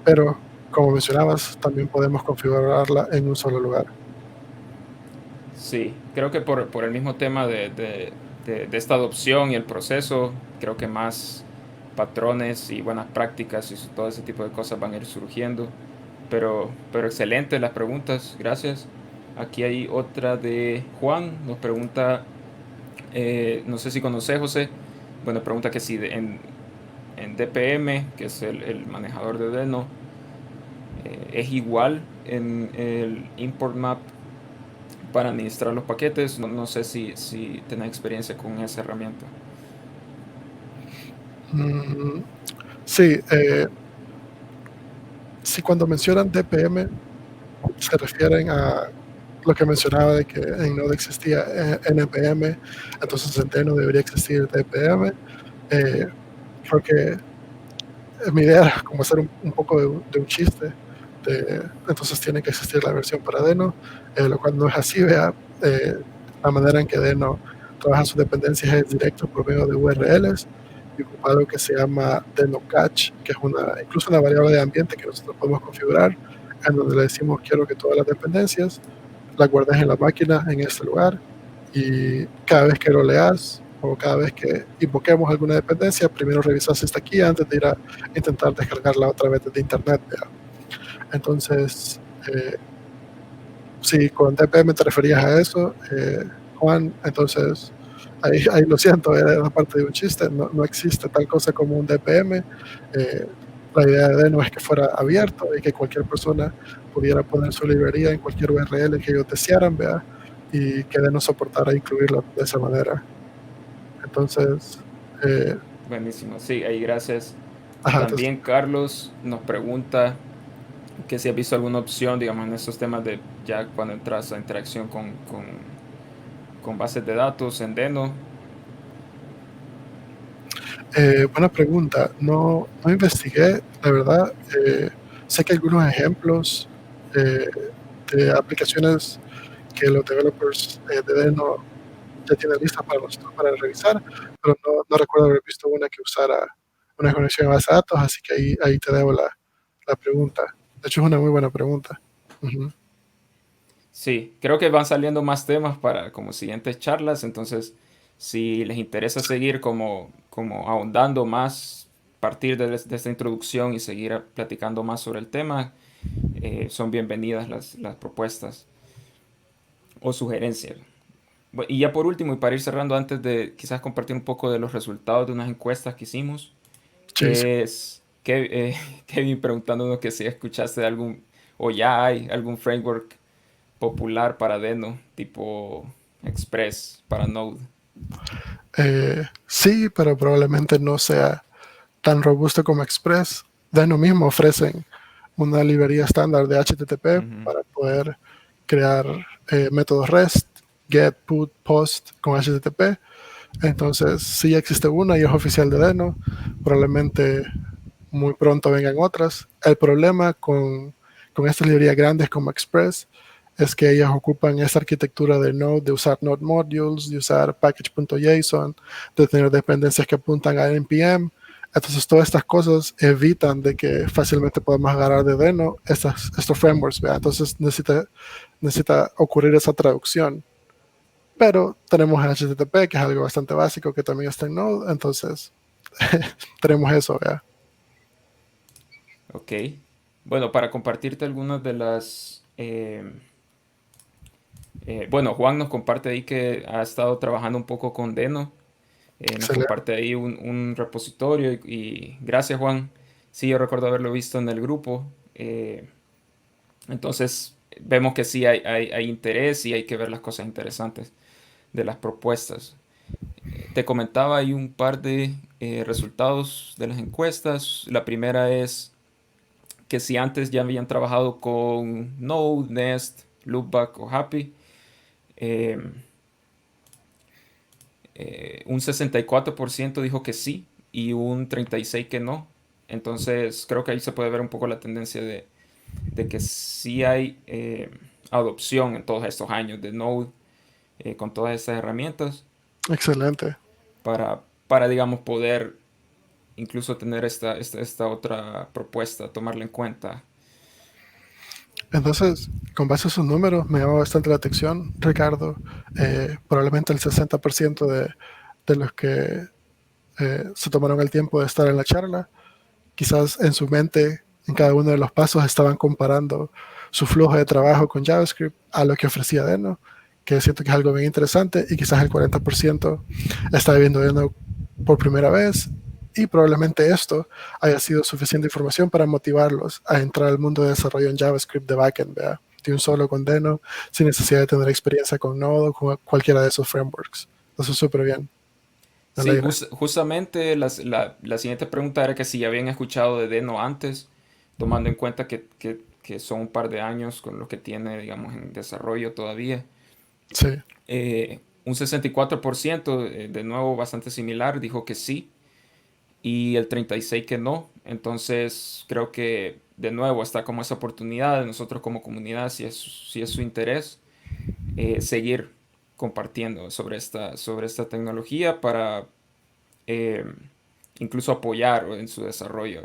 pero como mencionabas, también podemos configurarla en un solo lugar. Sí, creo que por el mismo tema de esta adopción y el proceso, creo que más patrones y buenas prácticas y todo ese tipo de cosas van a ir surgiendo. Pero excelente las preguntas, gracias. Aquí hay otra de Juan, nos pregunta, no sé si conoces, José, bueno, pregunta que si en DPM, que es el manejador de Deno, es igual en el import map para administrar los paquetes. No sé si tenés experiencia con esa herramienta. Sí, si cuando mencionan DPM se refieren a lo que mencionaba de que en Node existía NPM, entonces en Deno debería existir DPM. Creo que mi idea era como hacer un poco de un chiste, entonces tiene que existir la versión para Deno, lo cual no es así, vea. La manera en que Deno trabaja sus dependencias es directo por medio de URLs y ocupa algo que se llama Deno Catch, que es incluso una variable de ambiente que nosotros podemos configurar, en donde le decimos quiero que todas las dependencias las guardes en la máquina en este lugar, y cada vez que lo leas o cada vez que invoquemos alguna dependencia, primero revisas si está aquí antes de ir a intentar descargarla otra vez desde internet, ¿vea? Entonces, si con DPM te referías a eso, Juan, entonces ahí lo siento, era parte de un chiste, no existe tal cosa como un DPM. La idea de Deno es que fuera abierto y que cualquier persona pudiera poner su librería en cualquier URL que ellos desearan, ¿vea? Y que Deno soportara incluirlo de esa manera. Entonces, Buenísimo, sí, ahí gracias. ajá, También Carlos nos pregunta que si has visto alguna opción, digamos, en esos temas de ya cuando entras a interacción con bases de datos en Deno. buena pregunta. No investigué, la verdad. Sé que algunos ejemplos de aplicaciones que los developers de Deno ya tienen listas para nosotros para revisar, pero no recuerdo haber visto una que usara una conexión a base de datos, así que ahí te debo la pregunta. De hecho, es una muy buena pregunta. Ujú. Sí, creo que van saliendo más temas para como siguientes charlas, entonces si les interesa seguir como ahondando más, partir de esta introducción y seguir platicando más sobre el tema, son bienvenidas las propuestas o sugerencias. Y ya por último, y para ir cerrando, antes de quizás compartir un poco de los resultados de unas encuestas que hicimos, Sí, sí. es Kevin preguntándonos que si escuchaste de algún, o ya hay algún framework popular para Deno, tipo Express para Node. Sí, pero probablemente no sea tan robusto como Express. Deno mismo ofrecen una librería estándar de HTTP Ujú. para poder crear métodos REST, get, put, post con HTTP. Entonces, sí existe una y es oficial de Deno. Probablemente muy pronto vengan otras. El problema con estas librerías grandes como Express es que ellas ocupan esa arquitectura de Node, de usar Node modules, de usar package.json, de tener dependencias que apuntan a npm. Entonces, todas estas cosas evitan de que fácilmente podamos agarrar de Deno estos frameworks, ¿verdad? Entonces, necesita ocurrir esa traducción. Pero tenemos HTTP, que es algo bastante básico, que también está en Node. Entonces, tenemos eso, ¿verdad? Ok. Bueno, para compartirte algunas de las... bueno, Juan nos comparte ahí que ha estado trabajando un poco con Deno. Nos Excelente. comparte ahí un repositorio y gracias Juan. Sí, yo recuerdo haberlo visto en el grupo. Entonces vemos que sí hay interés y hay que ver las cosas interesantes de las propuestas. Te comentaba hay un par de resultados de las encuestas. La primera es que si antes ya habían trabajado con Node, Nest, Loopback o Happy, eh, un 64% dijo que sí y un 36% que no. Entonces creo que ahí se puede ver un poco la tendencia de que sí hay adopción en todos estos años de Node con todas estas herramientas Excelente. para digamos, poder incluso tener esta otra propuesta, tomarla en cuenta. Entonces, con base a esos números, me llama bastante la atención, Ricardo. Probablemente el 60% de los que se tomaron el tiempo de estar en la charla, quizás en su mente, en cada uno de los pasos, estaban comparando su flujo de trabajo con JavaScript a lo que ofrecía Deno, que siento que es algo bien interesante, y quizás el 40% está viendo Deno por primera vez, y probablemente esto haya sido suficiente información para motivarlos a entrar al mundo de desarrollo en JavaScript de backend, ¿verdad? De un solo con Deno, sin necesidad de tener experiencia con Node o con cualquiera de esos frameworks. Eso es súper bien. Me Sí, alegra. justamente la siguiente pregunta era que si ya habían escuchado de Deno antes, tomando en cuenta que son un par de años con lo que tiene, digamos, en desarrollo todavía. Sí, Un 64%, de nuevo bastante similar, dijo que sí, y el 36% que no. Entonces creo que de nuevo está como esa oportunidad de nosotros como comunidad, si es su interés, seguir compartiendo sobre esta tecnología para eh, incluso apoyar en su desarrollo.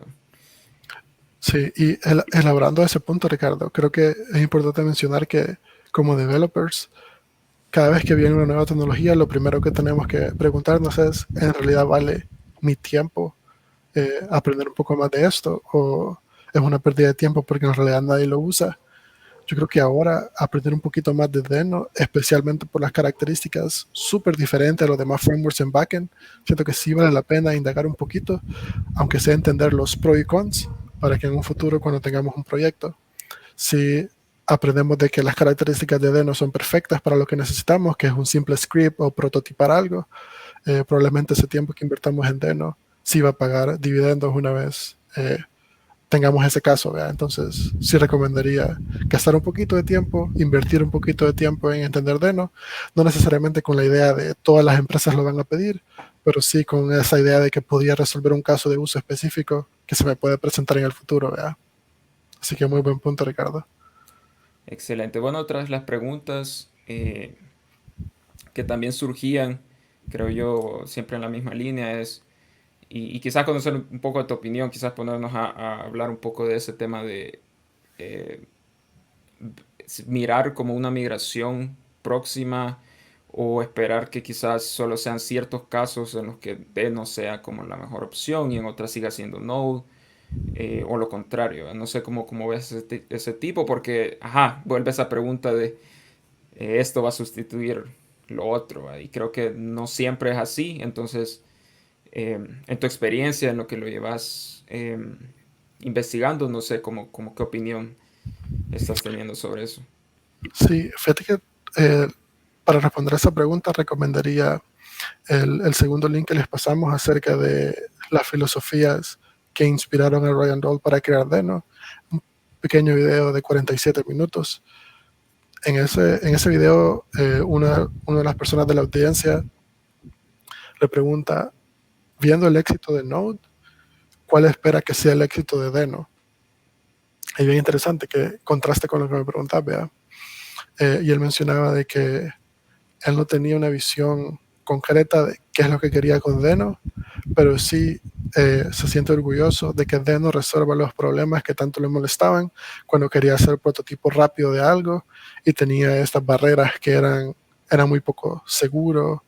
sí. Y elaborando ese punto, Ricardo, creo que es importante mencionar que como developers, cada vez que viene una nueva tecnología, lo primero que tenemos que preguntarnos es, ¿en realidad vale mi tiempo aprender un poco más de esto? ¿O es una pérdida de tiempo porque en realidad nadie lo usa. Yo creo que ahora aprender un poquito más de Deno, especialmente por las características súper diferentes a los demás frameworks en backend, siento que sí vale la pena indagar un poquito, aunque sea entender los pros y cons, para que en un futuro, cuando tengamos un proyecto, si aprendemos de que las características de Deno son perfectas para lo que necesitamos, que es un simple script o prototipar algo, probablemente ese tiempo que invertamos en Deno sí va a pagar dividendos una vez tengamos ese caso, ¿verdad? Entonces sí recomendaría gastar un poquito de tiempo, invertir un poquito de tiempo en entender Deno, no necesariamente con la idea de todas las empresas lo van a pedir, pero sí con esa idea de que podría resolver un caso de uso específico que se me puede presentar en el futuro, ¿verdad? Así que muy buen punto, Ricardo. Excelente. Bueno, tras las preguntas que también surgían, creo yo, siempre en la misma línea es, y quizás conocer un poco de tu opinión, quizás ponernos a hablar un poco de ese tema de eh, mirar como una migración próxima o esperar que quizás solo sean ciertos casos en los que D no sea como la mejor opción y en otras siga siendo Node. O lo contrario, no sé cómo ves ese tipo, porque, ajá, vuelve esa pregunta de esto va a sustituir lo otro, y creo que no siempre es así, entonces, en tu experiencia, en lo que lo llevas investigando, no sé qué opinión estás teniendo sobre eso. Sí, fíjate que eh, para responder a esa pregunta recomendaría el segundo link que les pasamos acerca de las filosofías que inspiraron a Ryan Doll para crear Deno. Un pequeño video de 47 minutos. En ese video, una de las personas de la audiencia le pregunta, viendo el éxito de Node, ¿cuál espera que sea el éxito de Deno? Es bien interesante que contraste con lo que me preguntaba, ¿vea? Y él mencionaba de que él no tenía una visión concreta de qué es lo que quería con Deno, pero sí se siente orgulloso de que Deno resuelva los problemas que tanto le molestaban cuando quería hacer prototipo rápido de algo y tenía estas barreras que eran muy poco seguros,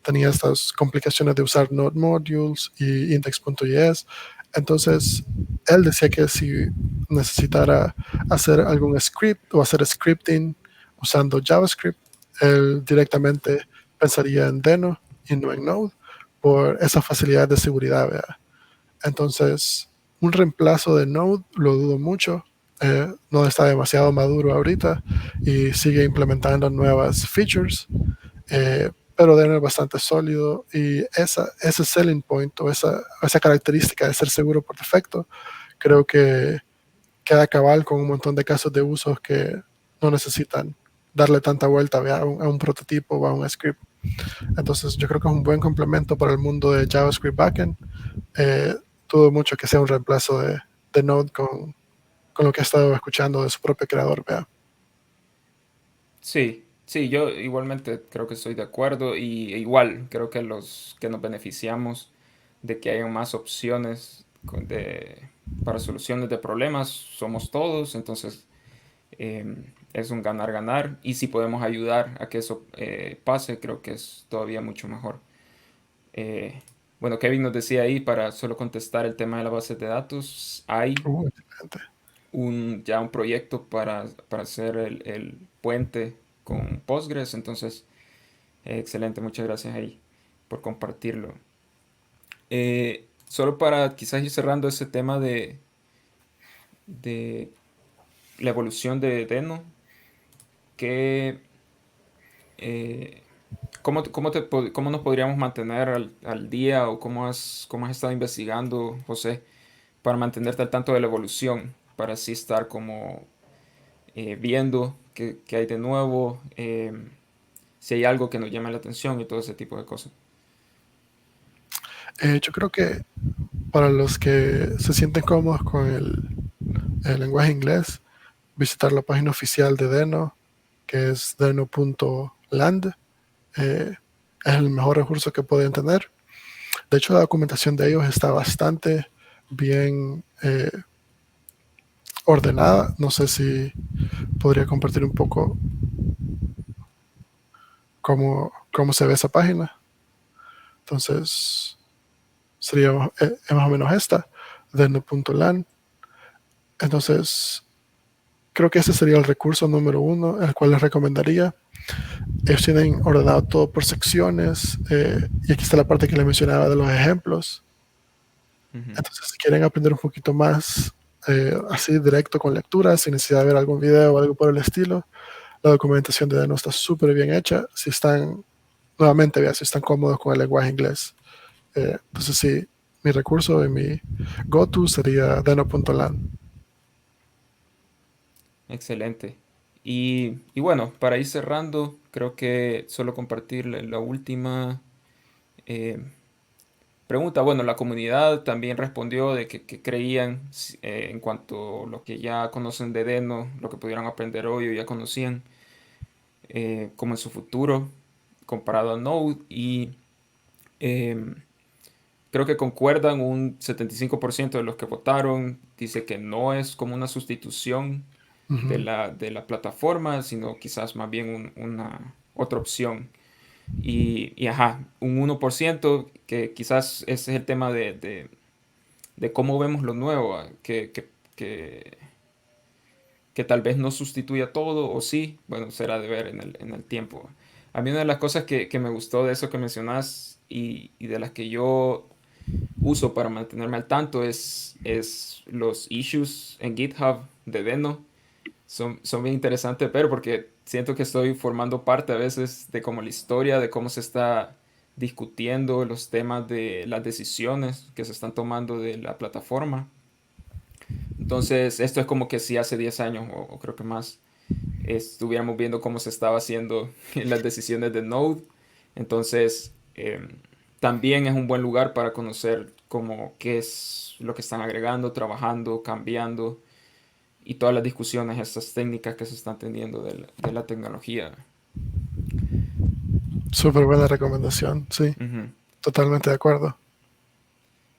tenía estas complicaciones de usar Node Modules y index.js. Entonces, él decía que si necesitara hacer algún script o hacer scripting usando JavaScript, él directamente pensaría en Deno y no en Node por esa facilidad de seguridad, ¿verdad? Entonces, un reemplazo de Node lo dudo mucho. Node está demasiado maduro ahorita y sigue implementando nuevas features, pero Deno es bastante sólido y ese selling point o esa característica de ser seguro por defecto, creo que queda cabal con un montón de casos de usos que no necesitan darle tanta vuelta a un prototipo o a un script. Entonces yo creo que es un buen complemento para el mundo de JavaScript backend. Dudo mucho que sea un reemplazo de Node con lo que he estado escuchando de su propio creador, ¿vea? Sí, sí, yo igualmente creo que estoy de acuerdo y igual creo que los que nos beneficiamos de que haya más opciones para soluciones de problemas somos todos, entonces es un ganar-ganar y si podemos ayudar a que eso pase, creo que es todavía mucho mejor. Eh, bueno, Kevin nos decía ahí para solo contestar el tema de la base de datos, hay Excelente. ya un proyecto para hacer el puente con Postgres, entonces excelente, muchas gracias ahí por compartirlo. Solo para quizás ir cerrando ese tema de la evolución de Deno, que, eh, ¿cómo nos podríamos mantener al día o cómo has estado investigando, José, para mantenerte al tanto de la evolución, para así estar como viendo qué hay de nuevo, si hay algo que nos llame la atención y todo ese tipo de cosas? Yo creo que para los que se sienten cómodos con el lenguaje inglés, visitar la página oficial de Deno, que es deno.land, es el mejor recurso que pueden tener. De hecho, la documentación de ellos está bastante bien ordenada. No sé si podría compartir un poco cómo se ve esa página. Entonces, sería más o menos esta. deno.lan. Entonces, creo que ese sería el recurso número 1, el cual les recomendaría. Ellos tienen ordenado todo por secciones, y aquí está la parte que les mencionaba de los ejemplos. Entonces, si quieren aprender un poquito más, así directo con lectura, sin necesidad de ver algún video o algo por el estilo, la documentación de Deno está súper bien hecha. Si están, nuevamente, si están cómodos con el lenguaje inglés. Entonces, sí, mi recurso y mi go-to sería deno.lan. Excelente. Y bueno, para ir cerrando, creo que solo compartir la última pregunta. Bueno, la comunidad también respondió de que creían en cuanto a lo que ya conocen de Deno, lo que pudieran aprender hoy o ya conocían, como en su futuro, comparado a Node. Y creo que concuerdan un 75% de los que votaron. Dice que no es como una sustitución de la plataforma, sino quizás más bien una otra opción. Y ajá, un 1% que quizás ese es el tema de cómo vemos lo nuevo, que tal vez no sustituya todo, o sí, bueno, será de ver en el tiempo. A mí una de las cosas que me gustó de eso que mencionas y de las que yo uso para mantenerme al tanto es los issues en GitHub de Deno. Son bien interesantes, pero porque siento que estoy formando parte a veces de como la historia, de cómo se está discutiendo los temas de las decisiones que se están tomando de la plataforma. Entonces, esto es como que si hace 10 años o creo que más estuviéramos viendo cómo se estaba haciendo las decisiones de Node. Entonces, también es un buen lugar para conocer como qué es lo que están agregando, trabajando, cambiando y todas las discusiones, estas técnicas que se están teniendo de la tecnología. Súper buena recomendación, sí. Totalmente de acuerdo.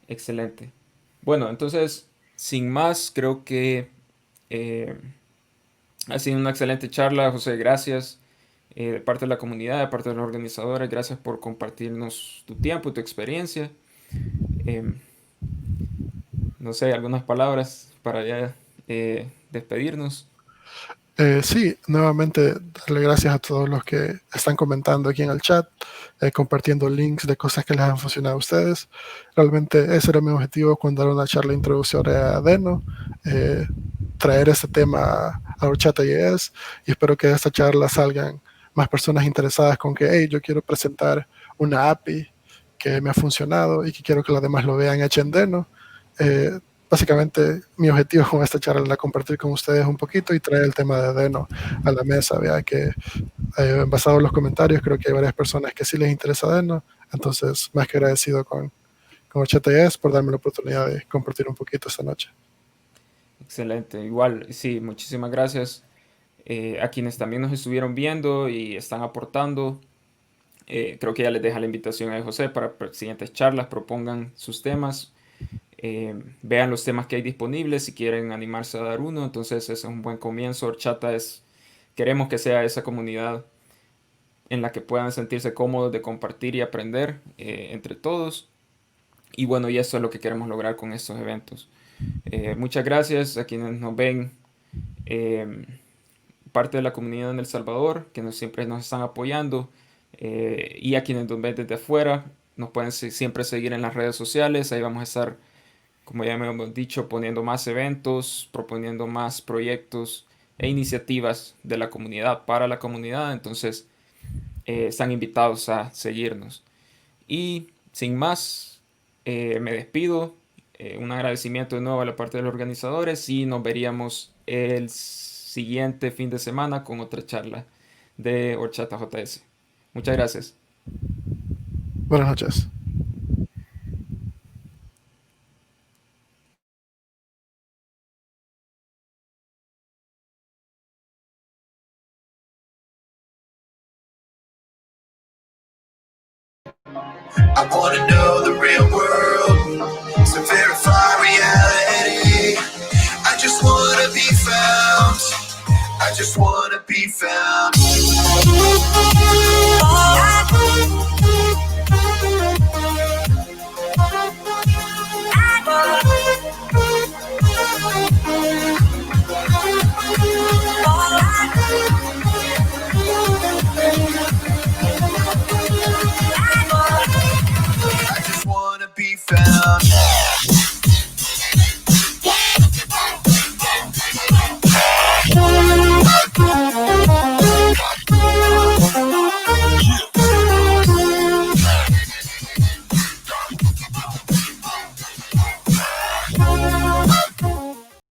Excelente. Bueno, entonces, sin más, creo que ha sido una excelente charla, José. Gracias. De parte de la comunidad, de parte de los organizadores, gracias por compartirnos tu tiempo y tu experiencia. No sé, algunas palabras para ya despedirnos. Sí, nuevamente darle gracias a todos los que están comentando aquí en el chat, compartiendo links de cosas que les han funcionado a ustedes. Realmente ese era mi objetivo cuando era una charla introductoria a Deno, traer ese tema a Horchata.js, y espero que de esta charla salgan más personas interesadas con que, hey, yo quiero presentar una API que me ha funcionado y que quiero que los demás lo vean hecha en Deno. Básicamente, mi objetivo con esta charla era compartir con ustedes un poquito y traer el tema de Deno a la mesa. Vea que, basado en los comentarios, creo que hay varias personas que sí les interesa Deno. Entonces, más que agradecido con Horchata.js por darme la oportunidad de compartir un poquito esta noche. Excelente. Igual, sí, muchísimas gracias a quienes también nos estuvieron viendo y están aportando. Creo que ya les deja la invitación a José para siguientes charlas, propongan sus temas. Vean los temas que hay disponibles si quieren animarse a dar uno. Entonces ese es un buen comienzo. Horchata queremos que sea esa comunidad en la que puedan sentirse cómodos de compartir y aprender entre todos. Y bueno, y eso es lo que queremos lograr con estos eventos. Muchas gracias a quienes nos ven, parte de la comunidad en El Salvador, que siempre nos están apoyando, y a quienes nos ven desde afuera. Nos pueden siempre seguir en las redes sociales. Ahí vamos a estar, como ya me hemos dicho, poniendo más eventos, proponiendo más proyectos e iniciativas de la comunidad para la comunidad. Entonces, están invitados a seguirnos. Y sin más, me despido. Un agradecimiento de nuevo a la parte de los organizadores y nos veríamos el siguiente fin de semana con otra charla de Horchata.js. Muchas gracias. Buenas noches. I wanna know the real world, so verify reality. I just wanna be found. I just wanna